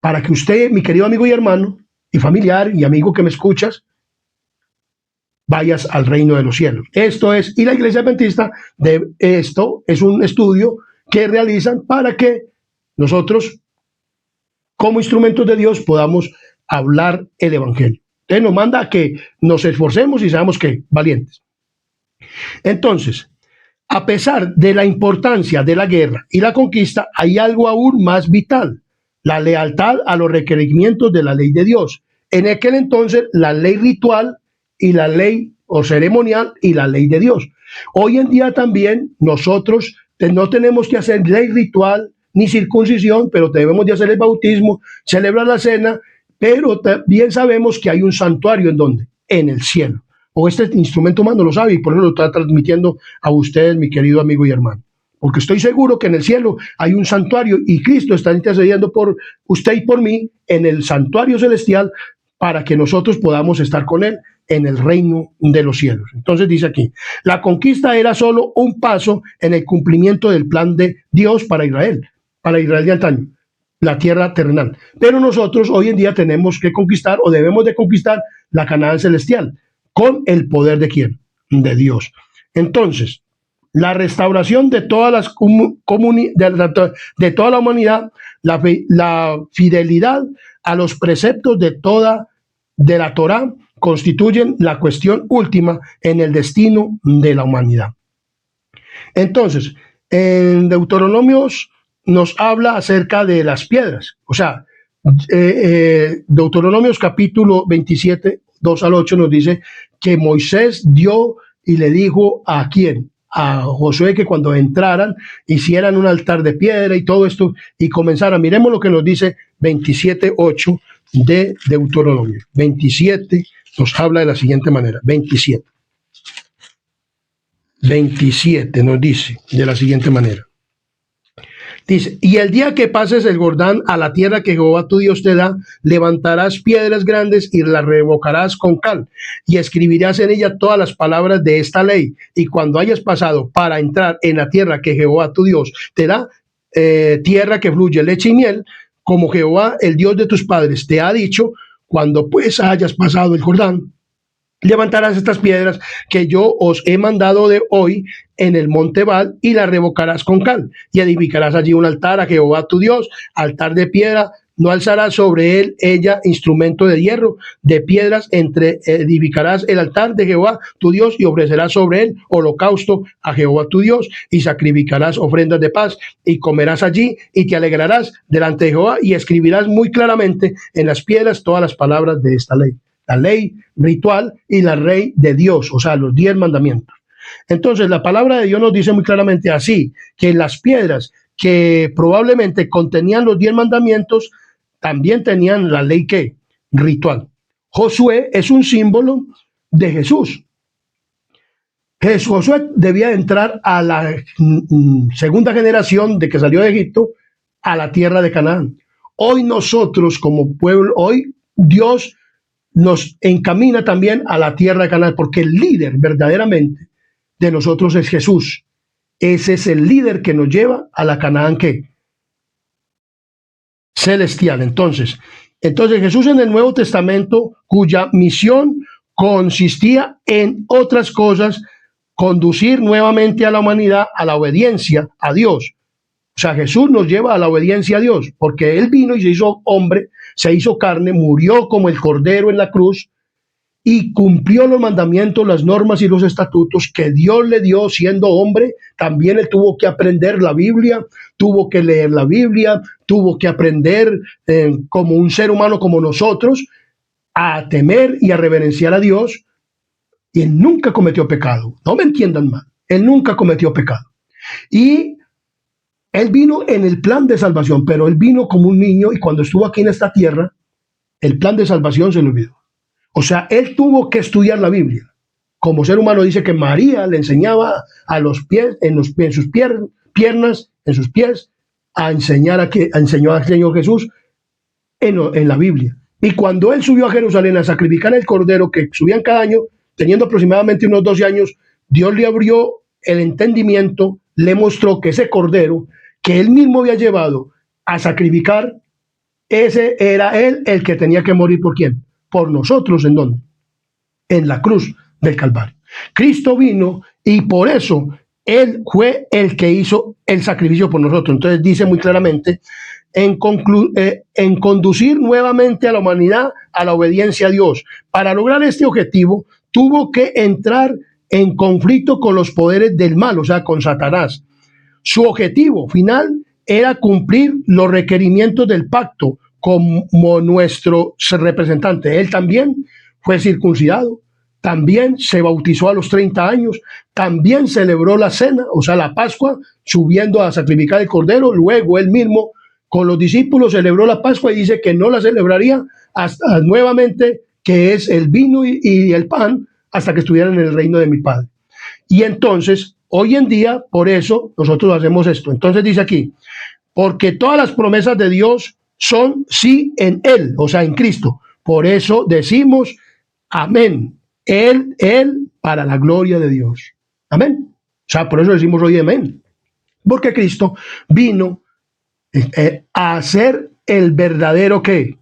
para que usted, mi querido amigo y hermano, y familiar y amigo que me escuchas, vayas al reino de los cielos. Esto es, y la iglesia adventista, esto es un estudio que realizan para que nosotros, como instrumentos de Dios, podamos hablar el evangelio. Entonces nos manda a que nos esforcemos y seamos que valientes. Entonces, a pesar de la importancia de la guerra y la conquista, hay algo aún más vital: la lealtad a los requerimientos de la ley de Dios. En aquel entonces, la ley ritual y la ley o ceremonial y la ley de Dios. Hoy en día también nosotros no tenemos que hacer ley ritual ni circuncisión, pero debemos de hacer el bautismo, celebrar la cena, pero también sabemos que hay un santuario. ¿En dónde? En el cielo. O este instrumento humano lo sabe, y por eso lo está transmitiendo a ustedes, mi querido amigo y hermano. Porque estoy seguro que en el cielo hay un santuario, y Cristo está intercediendo por usted y por mí en el santuario celestial, para que nosotros podamos estar con Él en el reino de los cielos. Entonces dice aquí, la conquista era solo un paso en el cumplimiento del plan de Dios para Israel de antaño, la tierra terrenal. Pero nosotros hoy en día tenemos que conquistar, o debemos de conquistar, la Canaán celestial, con el poder de ¿quién? De Dios. Entonces, la restauración de todas las de toda la humanidad, la fidelidad a los preceptos de la Torá constituyen la cuestión última en el destino de la humanidad. Entonces, en Deuteronomios nos habla acerca de las piedras. O sea, Deuteronomios capítulo 27, 2 al 8 nos dice que Moisés dio y le dijo a quién, a Josué, que cuando entraran hicieran un altar de piedra y todo esto y comenzaran. Miremos lo que nos dice 27, 8 de Deuteronomio. 27 nos habla de la siguiente manera. 27 nos dice de la siguiente manera. Dice, y el día que pases el Jordán a la tierra que Jehová tu Dios te da, levantarás piedras grandes y las revocarás con cal, y escribirás en ella todas las palabras de esta ley. Y cuando hayas pasado para entrar en la tierra que Jehová tu Dios te da, tierra que fluye leche y miel, como Jehová, el Dios de tus padres, te ha dicho, cuando pues hayas pasado el Jordán, levantarás estas piedras que yo os he mandado de hoy en el monte Ebal y las revocarás con cal y edificarás allí un altar a Jehová tu Dios, altar de piedra, no alzarás sobre ella instrumento de hierro, de piedras edificarás el altar de Jehová tu Dios y ofrecerás sobre él holocausto a Jehová tu Dios y sacrificarás ofrendas de paz y comerás allí y te alegrarás delante de Jehová y escribirás muy claramente en las piedras todas las palabras de esta ley. La ley ritual y la ley de Dios, o sea, los 10 mandamientos. Entonces, la palabra de Dios nos dice muy claramente así, que las piedras que probablemente contenían los 10 mandamientos, también tenían la ley ¿qué? Ritual. Josué es un símbolo de Jesús. Josué debía entrar a la segunda generación de que salió de Egipto a la tierra de Canaán. Hoy nosotros como pueblo, hoy Dios nos encamina también a la tierra de Canaán, porque el líder verdaderamente de nosotros es Jesús. Ese es el líder que nos lleva a la Canaán ¿qué? Celestial. Entonces Jesús en el Nuevo Testamento, cuya misión consistía en otras cosas, conducir nuevamente a la humanidad a la obediencia a Dios. O sea, Jesús nos lleva a la obediencia a Dios, porque Él vino y se hizo hombre, se hizo carne, murió como el cordero en la cruz y cumplió los mandamientos, las normas y los estatutos que Dios le dio siendo hombre. También Él tuvo que aprender la Biblia, tuvo que leer la Biblia, tuvo que aprender como un ser humano como nosotros a temer y a reverenciar a Dios. Y Él nunca cometió pecado. No me entiendan mal. Él nunca cometió pecado. Y Él vino en el plan de salvación, pero Él vino como un niño y cuando estuvo aquí en esta tierra, el plan de salvación se le olvidó. O sea, Él tuvo que estudiar la Biblia. Como ser humano dice que María le enseñaba a los pies, en sus piernas, en sus pies, enseñó al Señor Jesús en la Biblia. Y cuando Él subió a Jerusalén a sacrificar el cordero que subían cada año, teniendo aproximadamente unos 12 años, Dios le abrió el entendimiento, le mostró que ese cordero que Él mismo había llevado a sacrificar, ese era Él el que tenía que morir. ¿Por quién? Por nosotros. ¿En dónde? En la cruz del Calvario. Cristo vino y por eso Él fue el que hizo el sacrificio por nosotros. Entonces dice muy claramente, en conducir nuevamente a la humanidad a la obediencia a Dios. Para lograr este objetivo, tuvo que entrar en conflicto con los poderes del mal, o sea, con Satanás. Su objetivo final era cumplir los requerimientos del pacto como nuestro representante. Él también fue circuncidado, también se bautizó a los 30 años, también celebró la cena, o sea, la Pascua, subiendo a sacrificar el cordero. Luego él mismo con los discípulos celebró la Pascua y dice que no la celebraría hasta nuevamente, que es el vino y el pan, hasta que estuvieran en el reino de mi Padre. Y entonces, hoy en día, por eso nosotros hacemos esto. Entonces dice aquí, porque todas las promesas de Dios son sí en Él, o sea, en Cristo. Por eso decimos amén. Él, para la gloria de Dios. Amén. O sea, por eso decimos hoy amén. Porque Cristo vino a hacer el verdadero ¿qué?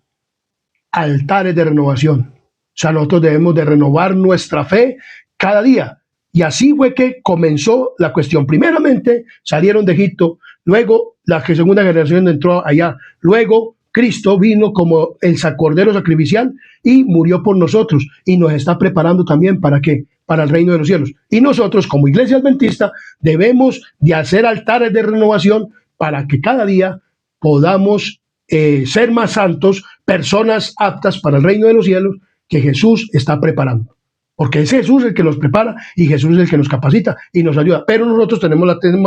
Altares de renovación. O sea, nosotros debemos de renovar nuestra fe cada día. Y así fue que comenzó la cuestión. Primeramente salieron de Egipto, luego la segunda generación entró allá, luego Cristo vino como el cordero sacrificial y murió por nosotros y nos está preparando también ¿para qué? Para el reino de los cielos. Y nosotros como iglesia adventista debemos de hacer altares de renovación para que cada día podamos ser más santos, personas aptas para el reino de los cielos que Jesús está preparando. Porque es Jesús el que nos prepara y Jesús es el que nos capacita y nos ayuda. Pero nosotros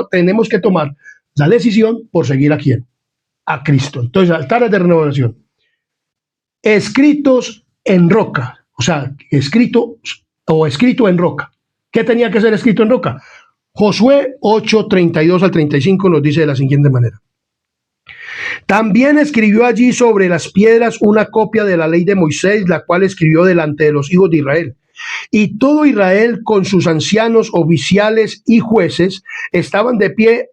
tenemos que tomar la decisión por seguir a quién, a Cristo. Entonces, altares de renovación. Escritos en roca, o sea, escrito en roca. ¿Qué tenía que ser escrito en roca? Josué 8, 32 al 35 nos dice de la siguiente manera. También escribió allí sobre las piedras una copia de la ley de Moisés, la cual escribió delante de los hijos de Israel. Y todo Israel con sus ancianos, oficiales y jueces estaban de pie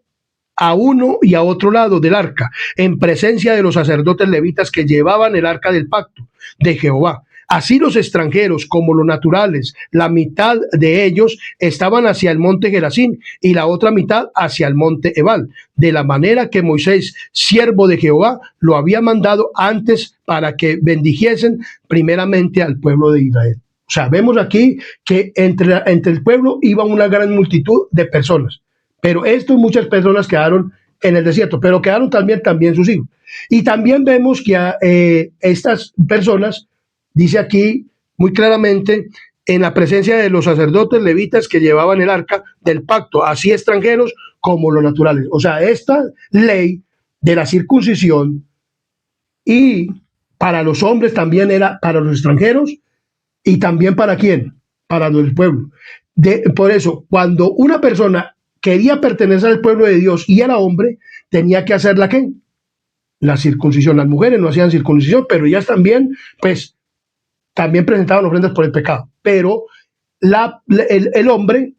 a uno y a otro lado del arca, en presencia de los sacerdotes levitas que llevaban el arca del pacto de Jehová. Así los extranjeros como los naturales, la mitad de ellos estaban hacia el monte Gerazín y la otra mitad hacia el monte Ebal, de la manera que Moisés, siervo de Jehová, lo había mandado antes para que bendijesen primeramente al pueblo de Israel. O sea, vemos aquí que entre el pueblo iba una gran multitud de personas, pero muchas personas quedaron en el desierto, pero quedaron también sus hijos. Y también vemos que estas personas, dice aquí muy claramente, en la presencia de los sacerdotes levitas que llevaban el arca del pacto, así extranjeros como los naturales. O sea, esta ley de la circuncisión y para los hombres también era para los extranjeros y también para quién, para el pueblo. Por eso, cuando una persona quería pertenecer al pueblo de Dios y era hombre, tenía que hacer ¿qué? La circuncisión. Las mujeres no hacían circuncisión, pero ellas también, pues, también presentaban ofrendas por el pecado. Pero el hombre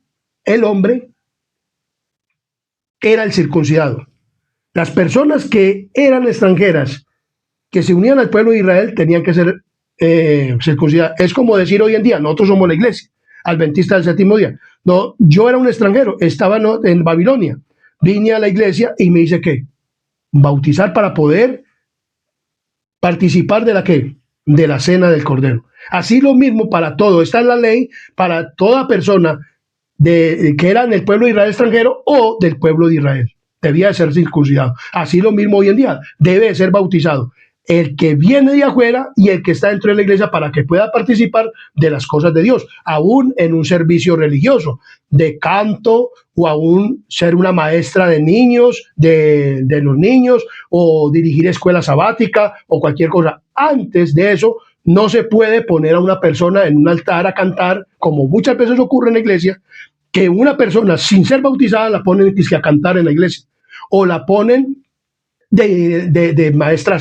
era el circuncidado. Las personas que eran extranjeras, que se unían al pueblo de Israel, tenían que ser circuncidadas. Es como decir hoy en día, nosotros somos la iglesia adventista del séptimo día. No, yo era un extranjero, estaba en Babilonia, vine a la iglesia y me hice ¿qué? Bautizar para poder participar de la cena del Cordero. Así lo mismo para todo. Esta es la ley para toda persona que era en el pueblo de Israel extranjero o del pueblo de Israel. Debía de ser circuncidado. Así lo mismo hoy en día. Debe de ser bautizado el que viene de afuera y el que está dentro de la iglesia para que pueda participar de las cosas de Dios, aún en un servicio religioso, de canto o aún ser una maestra de niños, de los niños, o dirigir escuela sabática o cualquier cosa. Antes de eso, no se puede poner a una persona en un altar a cantar, como muchas veces ocurre en la iglesia, que una persona sin ser bautizada la ponen a cantar en la iglesia, o la ponen de maestra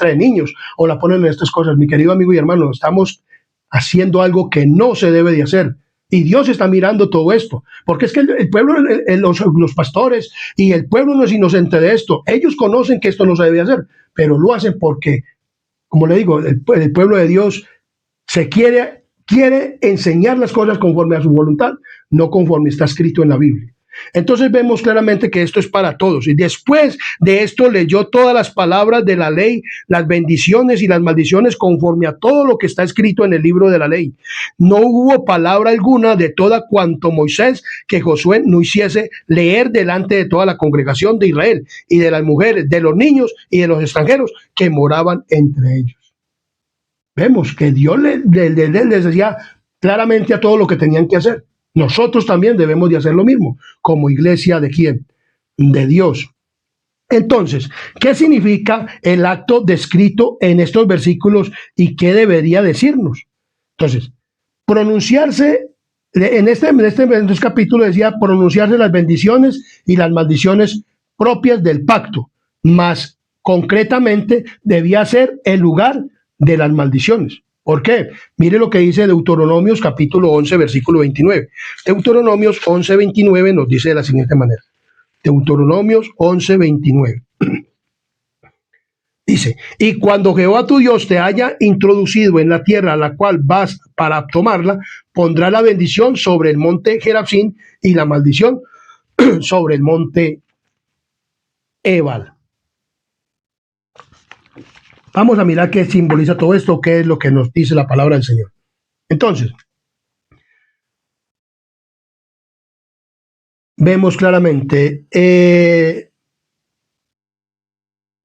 de niños, o la ponen en estas cosas. Mi querido amigo y hermano, estamos haciendo algo que no se debe de hacer. Y Dios está mirando todo esto, porque es que el pueblo, los pastores y el pueblo no es inocente de esto. Ellos conocen que esto no se debe hacer, pero lo hacen porque, como le digo, el pueblo de Dios se quiere enseñar las cosas conforme a su voluntad, no conforme está escrito en la Biblia. Entonces vemos claramente que esto es para todos. Y después de esto leyó todas las palabras de la ley, las bendiciones y las maldiciones conforme a todo lo que está escrito en el libro de la ley. No hubo palabra alguna de toda cuanto Moisés que Josué no hiciese leer delante de toda la congregación de Israel y de las mujeres, de los niños y de los extranjeros que moraban entre ellos. Vemos que Dios les decía claramente a todo lo que tenían que hacer. Nosotros también debemos de hacer lo mismo, como iglesia ¿de quién? De Dios. Entonces, ¿qué significa el acto descrito en estos versículos y qué debería decirnos? Entonces, pronunciarse, en este capítulo decía pronunciarse las bendiciones y las maldiciones propias del pacto, más concretamente debía ser el lugar de las maldiciones. ¿Por qué? Mire lo que dice Deuteronomios capítulo 11, versículo 29. Deuteronomios 11, 29 nos dice de la siguiente manera. Deuteronomios 11, 29. Dice, y cuando Jehová tu Dios te haya introducido en la tierra a la cual vas para tomarla, pondrá la bendición sobre el monte Gerizim y la maldición sobre el monte Ebal. Vamos a mirar qué simboliza todo esto, qué es lo que nos dice la palabra del Señor. Entonces, vemos claramente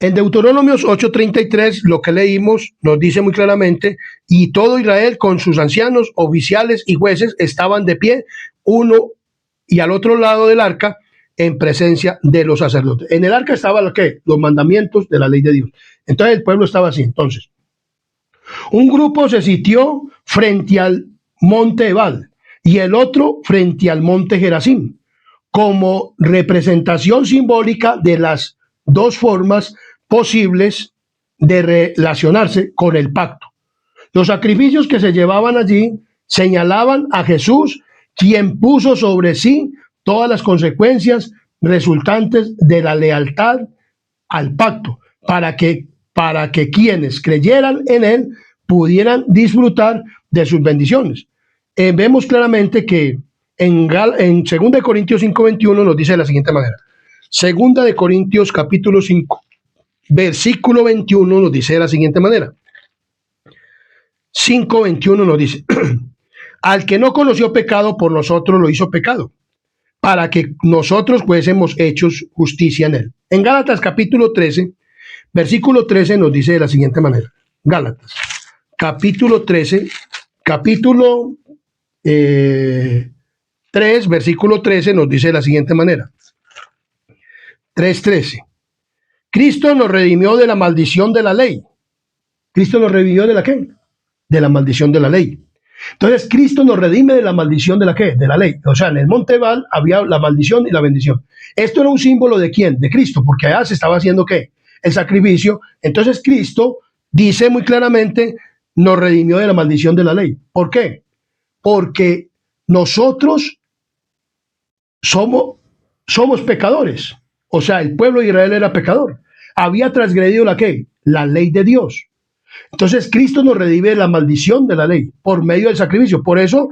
en Deuteronomios 8:33, lo que leímos nos dice muy claramente, y todo Israel con sus ancianos, oficiales y jueces estaban de pie, uno y al otro lado del arca, en presencia de los sacerdotes. En el arca estaban los mandamientos de la ley de Dios. Entonces el pueblo estaba así. Entonces, un grupo se sitió frente al monte Ebal y el otro frente al monte Gerizim, como representación simbólica de las dos formas posibles de relacionarse con el pacto. Los sacrificios que se llevaban allí señalaban a Jesús, quien puso sobre sí todas las consecuencias resultantes de la lealtad al pacto, para que quienes creyeran en él pudieran disfrutar de sus bendiciones. Vemos claramente que en 2 Corintios 5:21 nos dice de la siguiente manera. 2 Corintios capítulo 5, versículo 21 nos dice de la siguiente manera. 5:21 nos dice, al que no conoció pecado, por nosotros lo hizo pecado, para que nosotros fuésemos hechos justicia en él. En Gálatas capítulo 13, versículo 13 nos dice de la siguiente manera. Gálatas capítulo 13, capítulo 3, versículo 13 nos dice de la siguiente manera. 3:13. Cristo nos redimió de la maldición de la ley. ¿Cristo nos redimió de la qué? De la maldición de la ley. Entonces, Cristo nos redime de la maldición de la qué? De la ley. O sea, en el monte Ebal había la maldición y la bendición. Esto era un símbolo de quién? De Cristo, porque allá se estaba haciendo ¿qué? El sacrificio. Entonces, Cristo dice muy claramente, nos redimió de la maldición de la ley. ¿Por qué? Porque nosotros somos pecadores. O sea, el pueblo de Israel era pecador. Había transgredido la ¿qué? La ley de Dios. Entonces Cristo nos redime de la maldición de la ley por medio del sacrificio. Por eso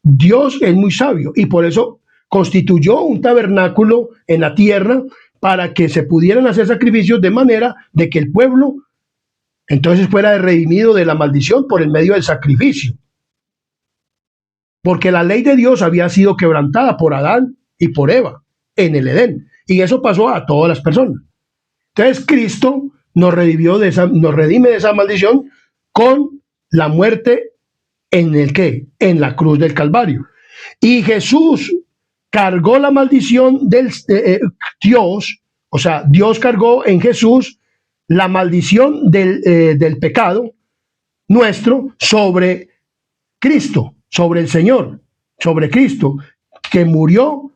Dios es muy sabio y por eso constituyó un tabernáculo en la tierra para que se pudieran hacer sacrificios de manera de que el pueblo entonces fuera redimido de la maldición por el medio del sacrificio. Porque la ley de Dios había sido quebrantada por Adán y por Eva en el Edén. Y eso pasó a todas las personas. Entonces Cristo nos redime de esa maldición con la muerte en el ¿qué? En la cruz del Calvario. Y Jesús cargó la maldición del Dios, o sea, Dios cargó en Jesús la maldición del pecado nuestro sobre Cristo, sobre el Señor, sobre Cristo, que murió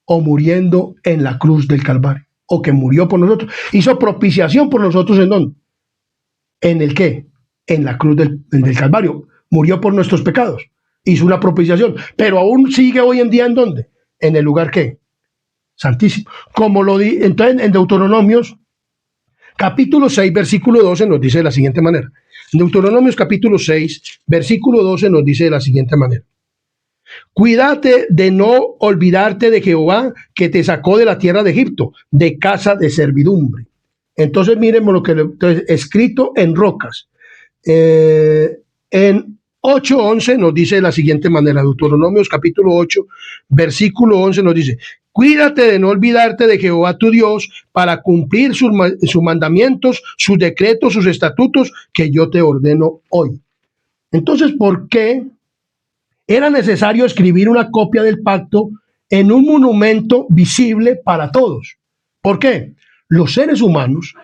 o muriendo en la cruz del Calvario, o que murió por nosotros, hizo propiciación por nosotros. ¿En dónde? ¿En el qué? En la cruz del Calvario, murió por nuestros pecados, hizo una propiciación, pero aún sigue hoy en día ¿en dónde? En el lugar ¿qué? Santísimo. Como lo di entonces en Deuteronomios capítulo 6, versículo 12 nos dice de la siguiente manera. En Deuteronomios capítulo 6, versículo 12 nos dice de la siguiente manera. Cuídate de no olvidarte de Jehová que te sacó de la tierra de Egipto, de casa de servidumbre. Entonces miren lo que escrito en rocas. En 8:11 nos dice de la siguiente manera, Deuteronomios capítulo 8, versículo 11 nos dice, cuídate de no olvidarte de Jehová tu Dios para cumplir sus mandamientos, sus decretos, sus estatutos que yo te ordeno hoy. Entonces, ¿por qué era necesario escribir una copia del pacto en un monumento visible para todos? ¿Por qué? Los seres humanos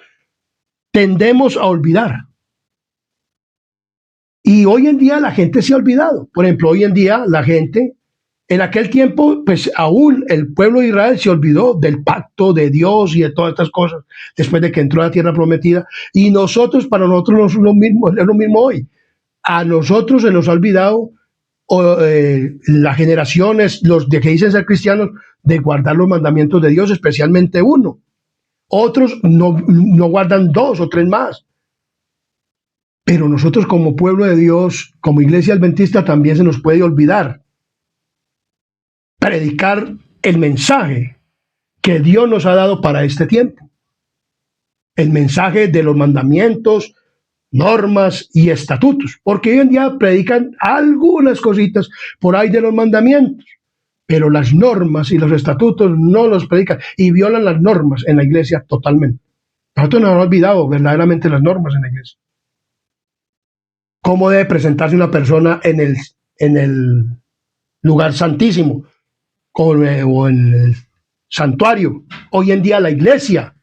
tendemos a olvidar. Y hoy en día la gente se ha olvidado. Por ejemplo, hoy en día la gente, en aquel tiempo, pues aún el pueblo de Israel se olvidó del pacto de Dios y de todas estas cosas después de que entró a la tierra prometida. Y nosotros, para nosotros, es lo mismo hoy. A nosotros se nos ha olvidado las generaciones, los de que dicen ser cristianos, de guardar los mandamientos de Dios, especialmente uno. otros no guardan 2 o 3 más. Pero nosotros como pueblo de Dios, como iglesia adventista, también se nos puede olvidar predicar el mensaje que Dios nos ha dado para este tiempo. El mensaje de los mandamientos, normas y estatutos. Porque hoy en día predican algunas cositas por ahí de los mandamientos, pero las normas y los estatutos no los predican y violan las normas en la iglesia totalmente. Nosotros nos hemos olvidado verdaderamente las normas en la iglesia. ¿Cómo debe presentarse una persona en el lugar santísimo o en el santuario? Hoy en día la iglesia.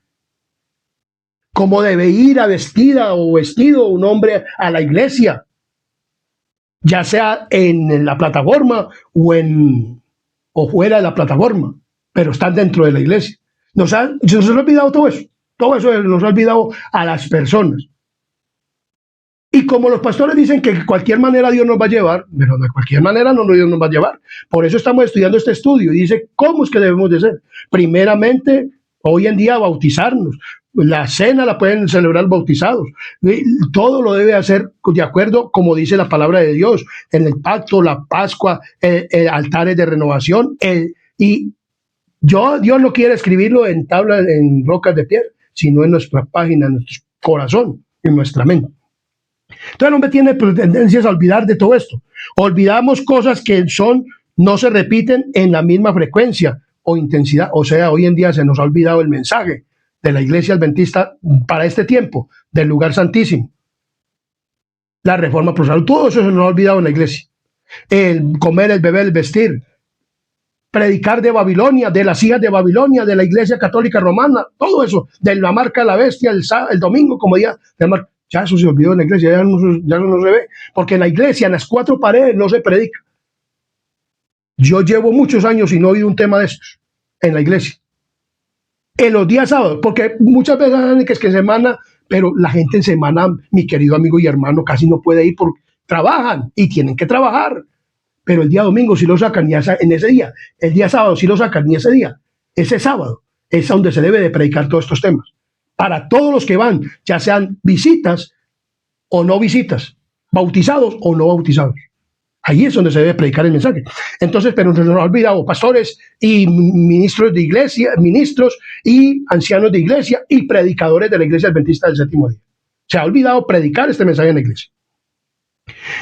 ¿Cómo debe ir vestida o vestido un hombre a la iglesia? Ya sea en la plataforma o fuera de la plataforma, pero están dentro de la iglesia. Se nos ha olvidado todo eso. Todo eso nos ha olvidado a las personas. Y como los pastores dicen que de cualquier manera Dios nos va a llevar, pero de cualquier manera no Dios nos va a llevar. Por eso estamos estudiando este estudio y dice cómo es que debemos de ser. Primeramente, hoy en día bautizarnos. La cena la pueden celebrar bautizados. Todo lo debe hacer de acuerdo como dice la palabra de Dios. En el pacto, la Pascua, altares de renovación. Y Dios no quiere escribirlo en tablas, en rocas de piedra, sino en nuestra página, en nuestro corazón, en nuestra mente. Entonces el hombre tiene tendencias a olvidar de todo esto. Olvidamos cosas que no se repiten en la misma frecuencia o intensidad. O sea, hoy en día se nos ha olvidado el mensaje de la iglesia adventista para este tiempo, del lugar santísimo. La reforma procesal, todo eso se nos ha olvidado en la iglesia. El comer, el beber, el vestir. Predicar de Babilonia, de las hijas de Babilonia, de la iglesia católica romana, todo eso, de la marca de la bestia, el domingo como día de marca. Ya eso se olvidó en la iglesia, ya no se ve, porque en la iglesia, en las 4 paredes, no se predica. Yo llevo muchos años y no he oído un tema de estos en la iglesia. En los días sábados, porque muchas veces dicen que es que en semana, pero la gente en semana, mi querido amigo y hermano, casi no puede ir porque trabajan y tienen que trabajar. Pero el día domingo sí lo sacan en ese día. El día sábado sí lo sacan y ese día, ese sábado, es donde se debe de predicar todos estos temas. Para todos los que van, ya sean visitas o no visitas, bautizados o no bautizados. Ahí es donde se debe predicar el mensaje. Entonces, pero se nos ha olvidado pastores y ministros de iglesia, ministros y ancianos de iglesia y predicadores de la iglesia adventista del séptimo día. Se ha olvidado predicar este mensaje en la iglesia.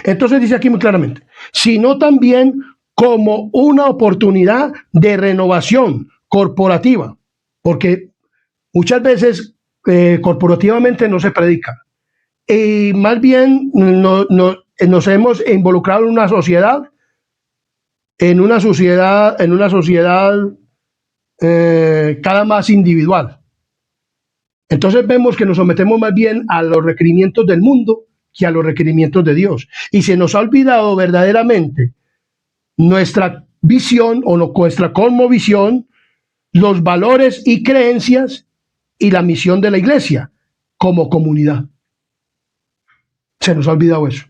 Entonces dice aquí muy claramente, sino también como una oportunidad de renovación corporativa, porque muchas veces corporativamente no se predica. Y más bien nos hemos involucrado en una sociedad cada más individual. Entonces vemos que nos sometemos más bien a los requerimientos del mundo que a los requerimientos de Dios. Y se nos ha olvidado verdaderamente nuestra visión o nuestra cosmovisión, los valores y creencias y la misión de la iglesia como comunidad. Se nos ha olvidado eso.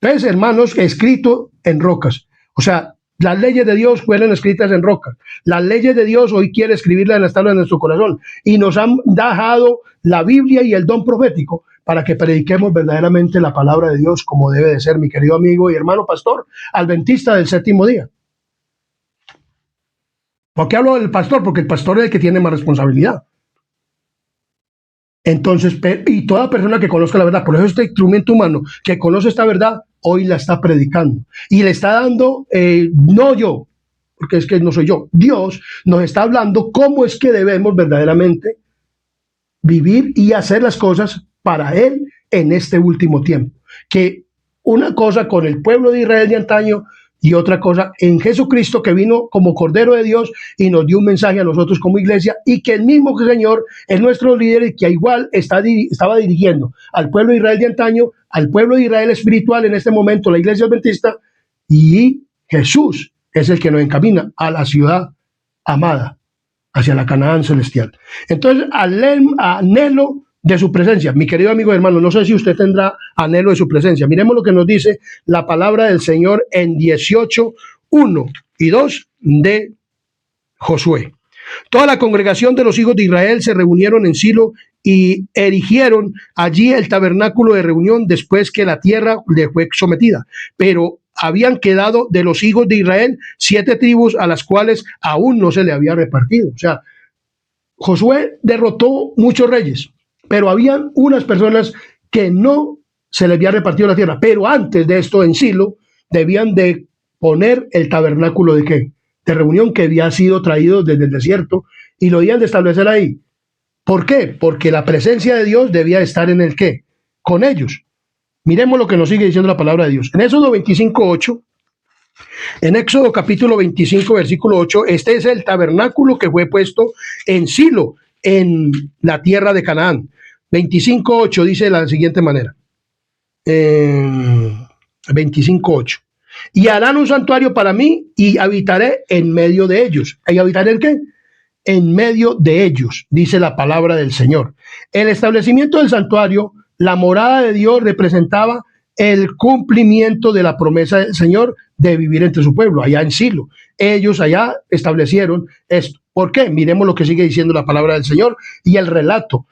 Entonces, hermanos, escrito en rocas. O sea, las leyes de Dios fueron escritas en rocas. Las leyes de Dios hoy quiere escribirlas en las tablas de nuestro corazón. Y nos han dejado la Biblia y el don profético para que prediquemos verdaderamente la palabra de Dios como debe de ser, mi querido amigo y hermano pastor, adventista del séptimo día. ¿Por qué hablo del pastor? Porque el pastor es el que tiene más responsabilidad. Entonces, y toda persona que conozca la verdad, por eso este instrumento humano que conoce esta verdad, hoy la está predicando. Y le está dando, no yo, porque es que no soy yo, Dios nos está hablando cómo es que debemos verdaderamente vivir y hacer las cosas para Él en este último tiempo. Que una cosa con el pueblo de Israel de antaño y otra cosa en Jesucristo, que vino como Cordero de Dios y nos dio un mensaje a nosotros como iglesia, y que el mismo Señor es nuestro líder y que igual estaba dirigiendo al pueblo de Israel de antaño, al pueblo de Israel espiritual en este momento, la iglesia adventista, y Jesús es el que nos encamina a la ciudad amada, hacia la Canaán celestial. Entonces, anhelo de su presencia. Mi querido amigo y hermano, no sé si usted tendrá anhelo de su presencia. Miremos lo que nos dice la palabra del Señor en 18:1 y 2 de Josué. Toda la congregación de los hijos de Israel se reunieron en Silo y erigieron allí el tabernáculo de reunión después que la tierra le fue sometida. Pero habían quedado de los hijos de Israel 7 tribus a las cuales aún no se le había repartido. O sea, Josué derrotó muchos reyes, pero habían unas personas que no se les había repartido la tierra. Pero antes de esto, en Silo, debían de poner el tabernáculo de ¿qué? De reunión que había sido traído desde el desierto y lo debían de establecer ahí. ¿Por qué? Porque la presencia de Dios debía estar en el ¿qué? Con ellos. Miremos lo que nos sigue diciendo la palabra de Dios. En Éxodo 25:8, en Éxodo capítulo 25, versículo 8, este es el tabernáculo que fue puesto en Silo, en la tierra de Canaán. 25:8 dice de la siguiente manera. 25:8. Y harán un santuario para mí y habitaré en medio de ellos. ¿Y habitaré en qué? En medio de ellos, dice la palabra del Señor. El establecimiento del santuario, la morada de Dios, representaba el cumplimiento de la promesa del Señor de vivir entre su pueblo, allá en Silo. Ellos allá establecieron esto. ¿Por qué? Miremos lo que sigue diciendo la palabra del Señor y el relato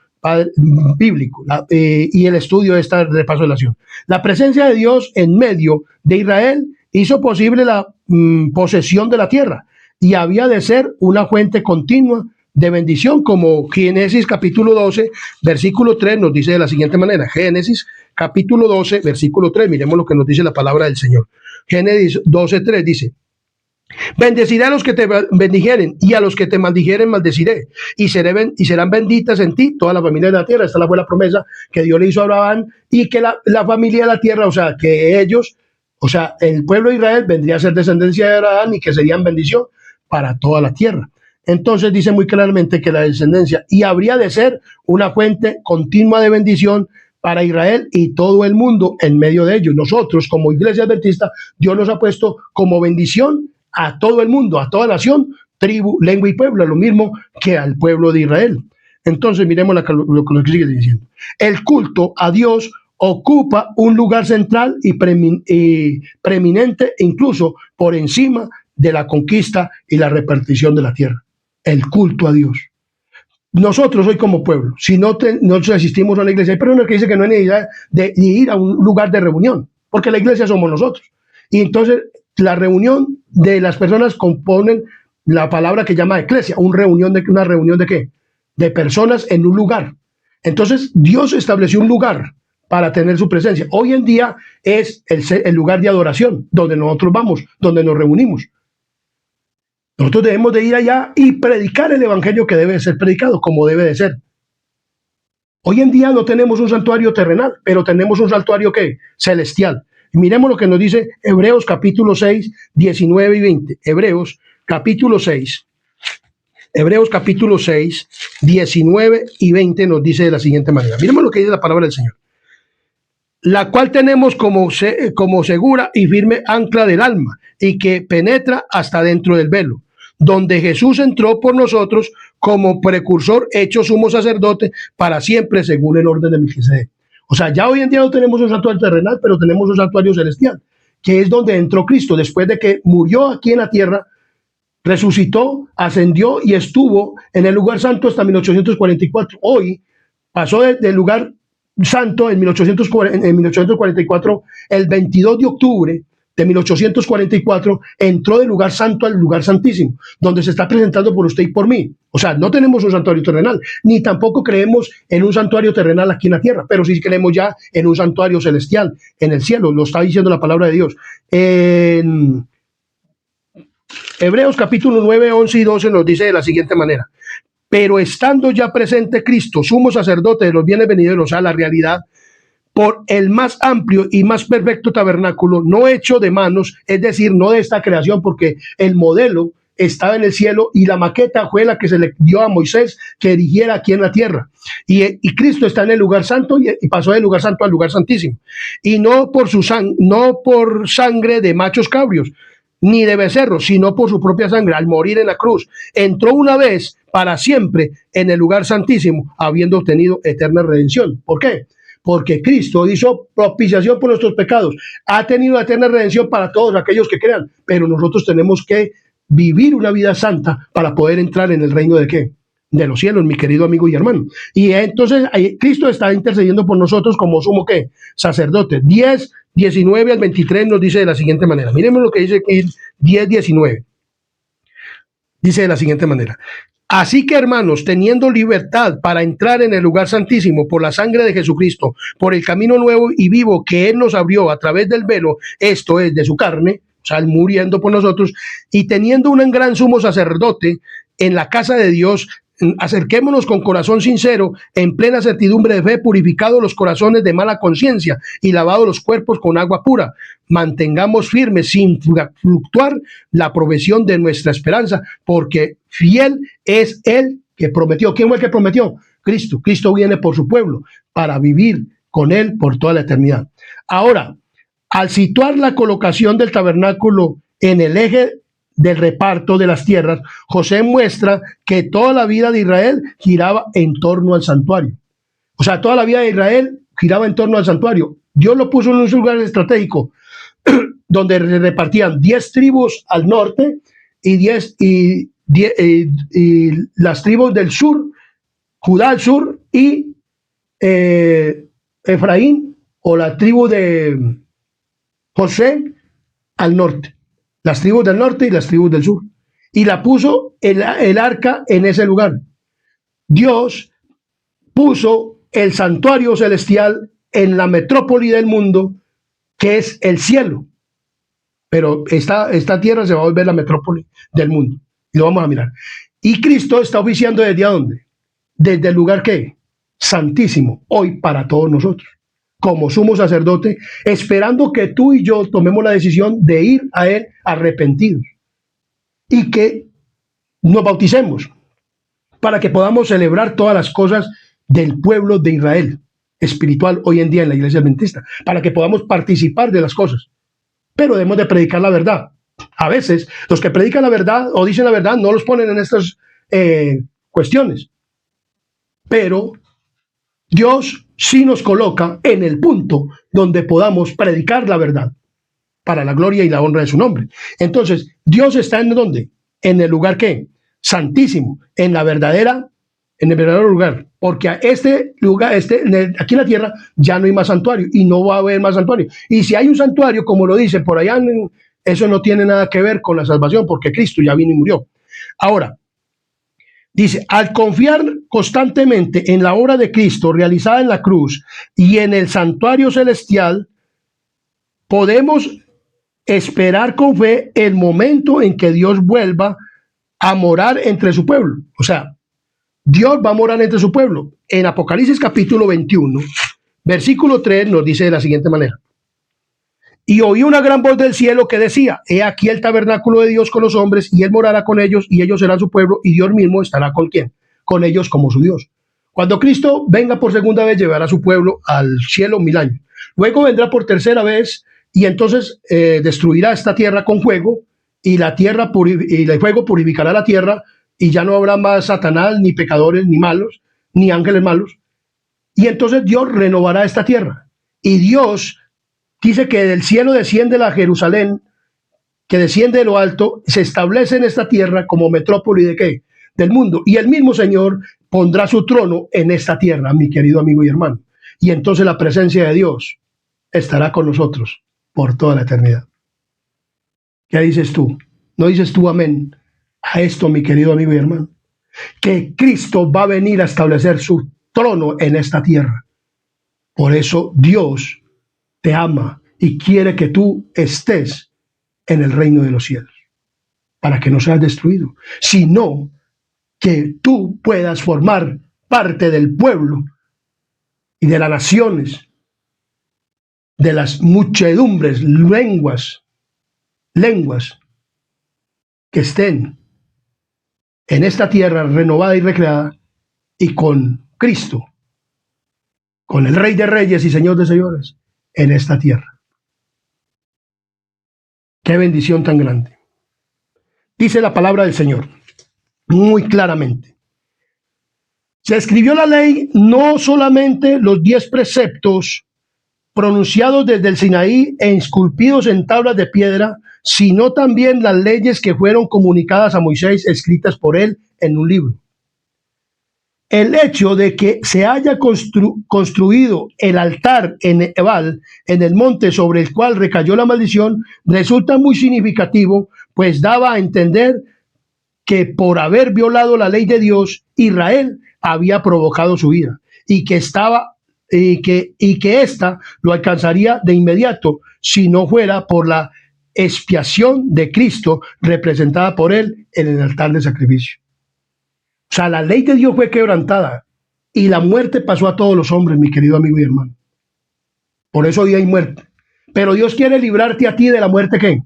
bíblico y el estudio de esta repaso de la nación. La presencia de Dios en medio de Israel hizo posible la posesión de la tierra y había de ser una fuente continua de bendición, como Génesis capítulo 12, versículo 3 nos dice de la siguiente manera. Génesis capítulo 12, versículo 3, miremos lo que nos dice la palabra del Señor. Génesis 12, 3 dice: bendeciré a los que te bendijeren y a los que te maldijeren maldeciré y serán benditas en ti toda la familia de la tierra. Esta fue la promesa que Dios le hizo a Abraham y que la familia de la tierra, o sea, que ellos, o sea, el pueblo de Israel vendría a ser descendencia de Abraham y que serían bendición para toda la tierra. Entonces dice muy claramente que la descendencia y habría de ser una fuente continua de bendición para Israel y todo el mundo en medio de ellos. Nosotros como iglesia adventista, Dios nos ha puesto como bendición a todo el mundo, a toda nación, tribu, lengua y pueblo, lo mismo que al pueblo de Israel. Entonces miremos lo que sigue diciendo. El culto a Dios ocupa un lugar central y preeminente, incluso por encima de la conquista y la repartición de la tierra. El culto a Dios. Nosotros hoy como pueblo, si no asistimos a una iglesia, hay personas que dicen que no hay necesidad de ir a un lugar de reunión, porque la iglesia somos nosotros. Y entonces la reunión de las personas componen la palabra que llama eclesia, una reunión de ¿qué? De personas en un lugar. Entonces Dios estableció un lugar para tener su presencia. Hoy en día es el lugar de adoración, donde nosotros vamos, donde nos reunimos. Nosotros debemos de ir allá y predicar el evangelio que debe ser predicado, como debe de ser. Hoy en día no tenemos un santuario terrenal, pero tenemos un santuario ¿qué? Celestial. Y miremos lo que nos dice Hebreos capítulo 6, 19 y 20. Hebreos capítulo 6, 19 y 20 nos dice de la siguiente manera. Miremos lo que dice la palabra del Señor. La cual tenemos como segura y firme ancla del alma y que penetra hasta dentro del velo, donde Jesús entró por nosotros como precursor hecho sumo sacerdote para siempre según el orden de Melquisedec. O sea, ya hoy en día no tenemos un santuario terrenal, pero tenemos un santuario celestial, que es donde entró Cristo después de que murió aquí en la tierra, resucitó, ascendió y estuvo en el lugar santo hasta 1844. Hoy pasó del lugar santo en 1844, el 22 de octubre de 1844, entró del lugar santo al lugar santísimo, donde se está presentando por usted y por mí. O sea, no tenemos un santuario terrenal, ni tampoco creemos en un santuario terrenal aquí en la tierra, pero sí creemos ya en un santuario celestial, en el cielo, lo está diciendo la palabra de Dios. En Hebreos capítulo 9, 11 y 12 nos dice de la siguiente manera: pero estando ya presente Cristo, sumo sacerdote de los bienes venideros, o sea, la realidad, por el más amplio y más perfecto tabernáculo, no hecho de manos, es decir, no de esta creación, porque el modelo estaba en el cielo y la maqueta fue la que se le dio a Moisés que erigiera aquí en la tierra. Y Cristo está en el lugar santo y pasó del lugar santo al lugar santísimo. Y no por sangre de machos cabrios, ni de becerros, sino por su propia sangre, al morir en la cruz. Entró una vez para siempre en el lugar santísimo, habiendo obtenido eterna redención. ¿Por qué? Porque Cristo hizo propiciación por nuestros pecados. Ha tenido eterna redención para todos aquellos que crean, pero nosotros tenemos que vivir una vida santa para poder entrar en el reino de ¿qué? De los cielos, mi querido amigo y hermano. Y entonces Cristo está intercediendo por nosotros como sumo ¿qué? Sacerdote. 10, 19 al 23 nos dice de la siguiente manera. Miremos lo que dice aquí 10, 19. Dice de la siguiente manera. Así que, hermanos, teniendo libertad para entrar en el lugar santísimo por la sangre de Jesucristo, por el camino nuevo y vivo que Él nos abrió a través del velo, esto es, de su carne, o sea, Él muriendo por nosotros, y teniendo un gran sumo sacerdote en la casa de Dios, acerquémonos con corazón sincero, en plena certidumbre de fe, purificados los corazones de mala conciencia y lavados los cuerpos con agua pura. Mantengamos firmes sin fluctuar la profesión de nuestra esperanza, porque fiel es el que prometió. ¿Quién fue el que prometió? Cristo. Cristo viene por su pueblo para vivir con él por toda la eternidad. Ahora, al situar la colocación del tabernáculo en el eje del reparto de las tierras, José muestra que toda la vida de Israel giraba en torno al santuario. O sea, toda la vida de Israel giraba en torno al santuario. Dios lo puso en un lugar estratégico donde repartían 10 tribus al norte y las tribus del sur, Judá al sur y Efraín o la tribu de José al norte. Las tribus del norte y las tribus del sur. Y la puso el arca en ese lugar. Dios puso el santuario celestial en la metrópoli del mundo, que es el cielo. Pero esta tierra se va a volver la metrópoli del mundo. Y lo vamos a mirar. Y Cristo está oficiando ¿desde dónde? Desde el lugar ¿qué? Santísimo, hoy para todos nosotros, como sumo sacerdote, esperando que tú y yo tomemos la decisión de ir a Él arrepentidos y que nos bauticemos para que podamos celebrar todas las cosas del pueblo de Israel espiritual hoy en día en la iglesia adventista, para que podamos participar de las cosas. Pero debemos de predicar la verdad. A veces los que predican la verdad o dicen la verdad no los ponen en estas cuestiones, pero Dios sí nos coloca en el punto donde podamos predicar la verdad para la gloria y la honra de su nombre. Entonces, Dios está en ¿dónde? En el lugar ¿qué? Santísimo, en el verdadero lugar, porque a este lugar, aquí en la tierra, ya no hay más santuario y no va a haber más santuario. Y si hay un santuario, como lo dice por allá, eso no tiene nada que ver con la salvación, porque Cristo ya vino y murió. Ahora, dice, al confiar constantemente en la obra de Cristo realizada en la cruz y en el santuario celestial, podemos esperar con fe el momento en que Dios vuelva a morar entre su pueblo. O sea, Dios va a morar entre su pueblo. En Apocalipsis capítulo 21, versículo 3 nos dice de la siguiente manera. Y oí una gran voz del cielo que decía, he aquí el tabernáculo de Dios con los hombres, y Él morará con ellos, y ellos serán su pueblo, y Dios mismo estará con ¿quién? Con ellos como su Dios. Cuando Cristo venga por segunda vez, llevará a su pueblo al cielo 1000 años. Luego vendrá por tercera vez, y entonces destruirá esta tierra con fuego, y el fuego purificará la tierra, y ya no habrá más Satanás, ni pecadores, ni malos, ni ángeles malos. Y entonces Dios renovará esta tierra. Y Dios dice que del cielo desciende la Jerusalén, que desciende de lo alto, se establece en esta tierra como metrópoli ¿de qué? Del mundo. Y el mismo Señor pondrá su trono en esta tierra, mi querido amigo y hermano. Y entonces la presencia de Dios estará con nosotros por toda la eternidad. ¿Qué dices tú? ¿No dices tú amén a esto, mi querido amigo y hermano? Que Cristo va a venir a establecer su trono en esta tierra. Por eso Dios te ama y quiere que tú estés en el reino de los cielos, para que no seas destruido, sino que tú puedas formar parte del pueblo y de las naciones, de las muchedumbres, lenguas que estén en esta tierra renovada y recreada y con Cristo, con el Rey de Reyes y Señor de Señores en esta tierra. Qué bendición tan grande. Dice la palabra del Señor muy claramente. Se escribió la ley, no solamente los 10 preceptos pronunciados desde el Sinaí e esculpidos en tablas de piedra, sino también las leyes que fueron comunicadas a Moisés, escritas por él en un libro. El hecho de que se haya construido el altar en Ebal, en el monte sobre el cual recayó la maldición, resulta muy significativo, pues daba a entender que por haber violado la ley de Dios, Israel había provocado su ira y que ésta lo alcanzaría de inmediato si no fuera por la expiación de Cristo representada por él en el altar de sacrificio. O sea, la ley de Dios fue quebrantada y la muerte pasó a todos los hombres, mi querido amigo y hermano. Por eso hoy hay muerte. Pero Dios quiere librarte a ti de la muerte, ¿qué?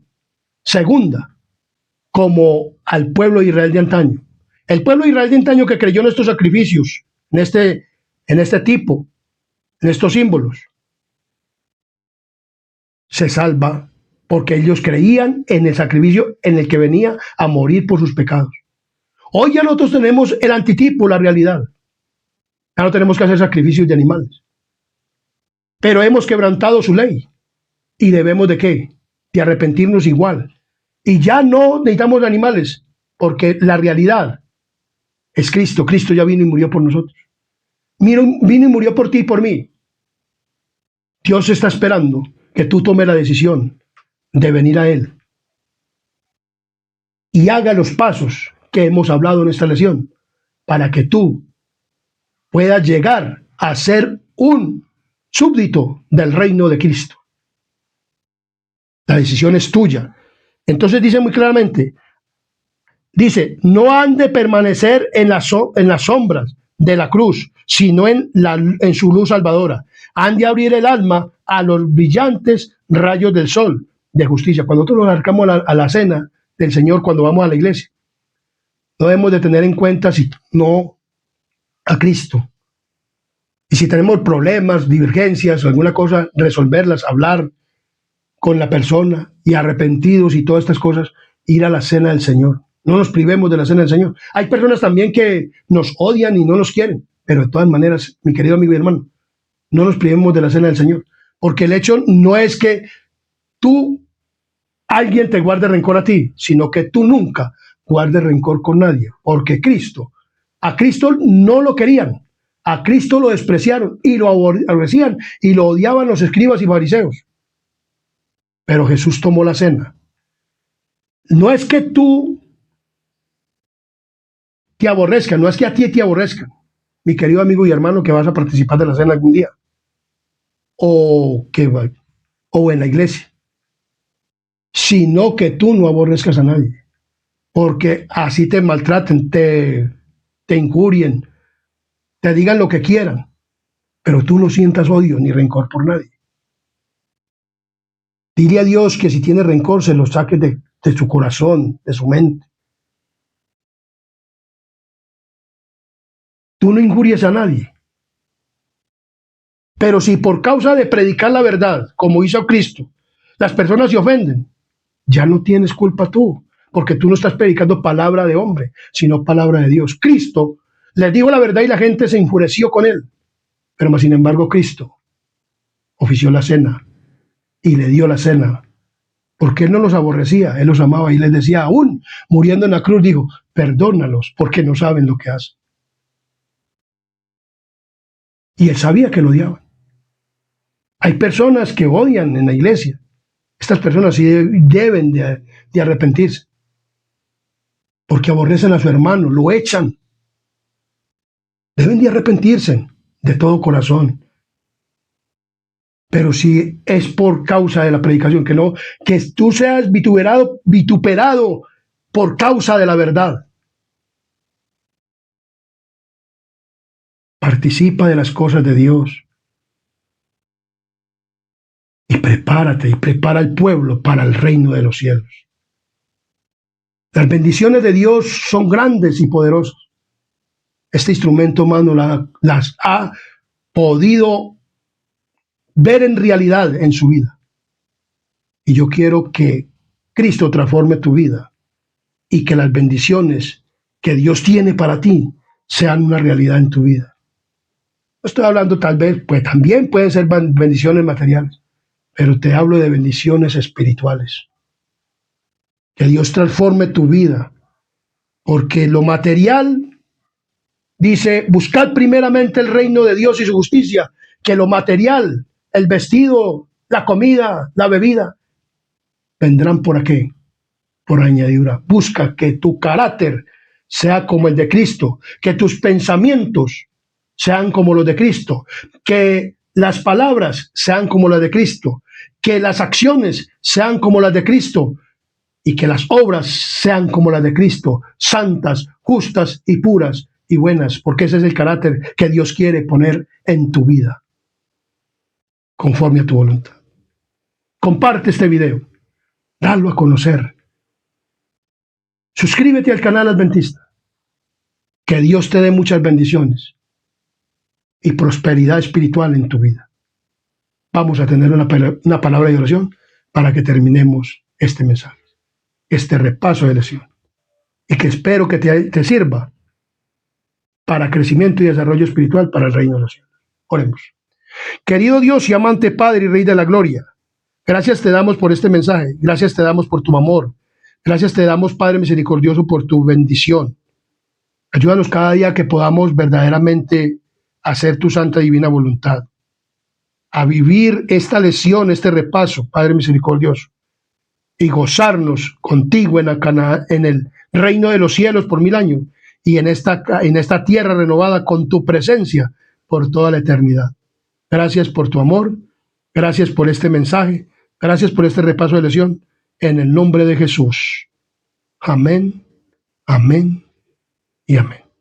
Segunda, como al pueblo de Israel de antaño. El pueblo de Israel de antaño que creyó en estos sacrificios, en este tipo, en estos símbolos, se salva porque ellos creían en el sacrificio en el que venía a morir por sus pecados. Hoy ya nosotros tenemos el antitipo, la realidad. Ya no tenemos que hacer sacrificios de animales. Pero hemos quebrantado su ley. ¿Y debemos de qué? De arrepentirnos igual. Y ya no necesitamos de animales, porque la realidad es Cristo. Cristo ya vino y murió por nosotros. Vino y murió por ti y por mí. Dios está esperando que tú tomes la decisión de venir a Él. Y haga los pasos que hemos hablado en esta lección, para que tú puedas llegar a ser un súbdito del reino de Cristo. La decisión es tuya. Entonces dice muy claramente, dice, no han de permanecer en las sombras de la cruz, sino en su luz salvadora. Han de abrir el alma a los brillantes rayos del sol de justicia. Cuando nosotros nos acercamos a la cena del Señor, cuando vamos a la iglesia, no debemos de tener en cuenta si no a Cristo. Y si tenemos problemas, divergencias o alguna cosa, resolverlas, hablar con la persona y arrepentidos y todas estas cosas, ir a la cena del Señor. No nos privemos de la cena del Señor. Hay personas también que nos odian y no nos quieren, pero de todas maneras, mi querido amigo y hermano, no nos privemos de la cena del Señor, porque el hecho no es que alguien te guarde rencor a ti, sino que tú nunca guardes rencor con nadie, porque a Cristo no lo querían, a Cristo lo despreciaron y lo aborrecían y lo odiaban los escribas y fariseos. Pero Jesús tomó la cena. No es que tú te aborrezcan, no es que a ti te aborrezcan, mi querido amigo y hermano que vas a participar de la cena algún día, o en la iglesia, sino que tú no aborrezcas a nadie. Porque así te maltraten, te injurien, te digan lo que quieran, pero tú no sientas odio ni rencor por nadie. Dile a Dios que si tiene rencor se lo saque de su corazón, de su mente. Tú no injuries a nadie. Pero si por causa de predicar la verdad, como hizo Cristo, las personas se ofenden, ya no tienes culpa tú, porque tú no estás predicando palabra de hombre, sino palabra de Dios. Cristo les dijo la verdad y la gente se enfureció con él. Pero más sin embargo Cristo ofició la cena y le dio la cena, porque él no los aborrecía, él los amaba y les decía, aún muriendo en la cruz, dijo, perdónalos porque no saben lo que hacen. Y él sabía que lo odiaban. Hay personas que odian en la iglesia. Estas personas sí deben de arrepentirse, porque aborrecen a su hermano, lo echan. Deben de arrepentirse de todo corazón. Pero si es por causa de la predicación, que tú seas vituperado por causa de la verdad. Participa de las cosas de Dios. Y prepárate y prepara al pueblo para el reino de los cielos. Las bendiciones de Dios son grandes y poderosas. Este instrumento humano las ha podido ver en realidad en su vida. Y yo quiero que Cristo transforme tu vida y que las bendiciones que Dios tiene para ti sean una realidad en tu vida. No estoy hablando tal vez, pues también pueden ser bendiciones materiales, pero te hablo de bendiciones espirituales. Que Dios transforme tu vida, porque lo material, dice, buscad primeramente el reino de Dios y su justicia, que lo material, el vestido, la comida, la bebida, vendrán por aquí, por añadidura. Busca que tu carácter sea como el de Cristo, que tus pensamientos sean como los de Cristo, que las palabras sean como las de Cristo, que las acciones sean como las de Cristo y que las obras sean como las de Cristo, santas, justas y puras y buenas, porque ese es el carácter que Dios quiere poner en tu vida, conforme a tu voluntad. Comparte este video, dalo a conocer. Suscríbete al canal Adventista. Que Dios te dé muchas bendiciones y prosperidad espiritual en tu vida. Vamos a tener una palabra de oración para que terminemos este mensaje, este repaso de lección, y que espero que te sirva para crecimiento y desarrollo espiritual para el reino de los cielos. Oremos. Querido Dios y amante Padre y Rey de la Gloria, gracias te damos por este mensaje, gracias te damos por tu amor, gracias te damos, Padre misericordioso, por tu bendición. Ayúdanos cada día que podamos verdaderamente hacer tu santa y divina voluntad, a vivir esta lección, este repaso, Padre misericordioso, y gozarnos contigo en el reino de los cielos por 1000 años y en esta tierra renovada con tu presencia por toda la eternidad. Gracias por tu amor, gracias por este mensaje, gracias por este repaso de lección, en el nombre de Jesús. Amén, amén y amén.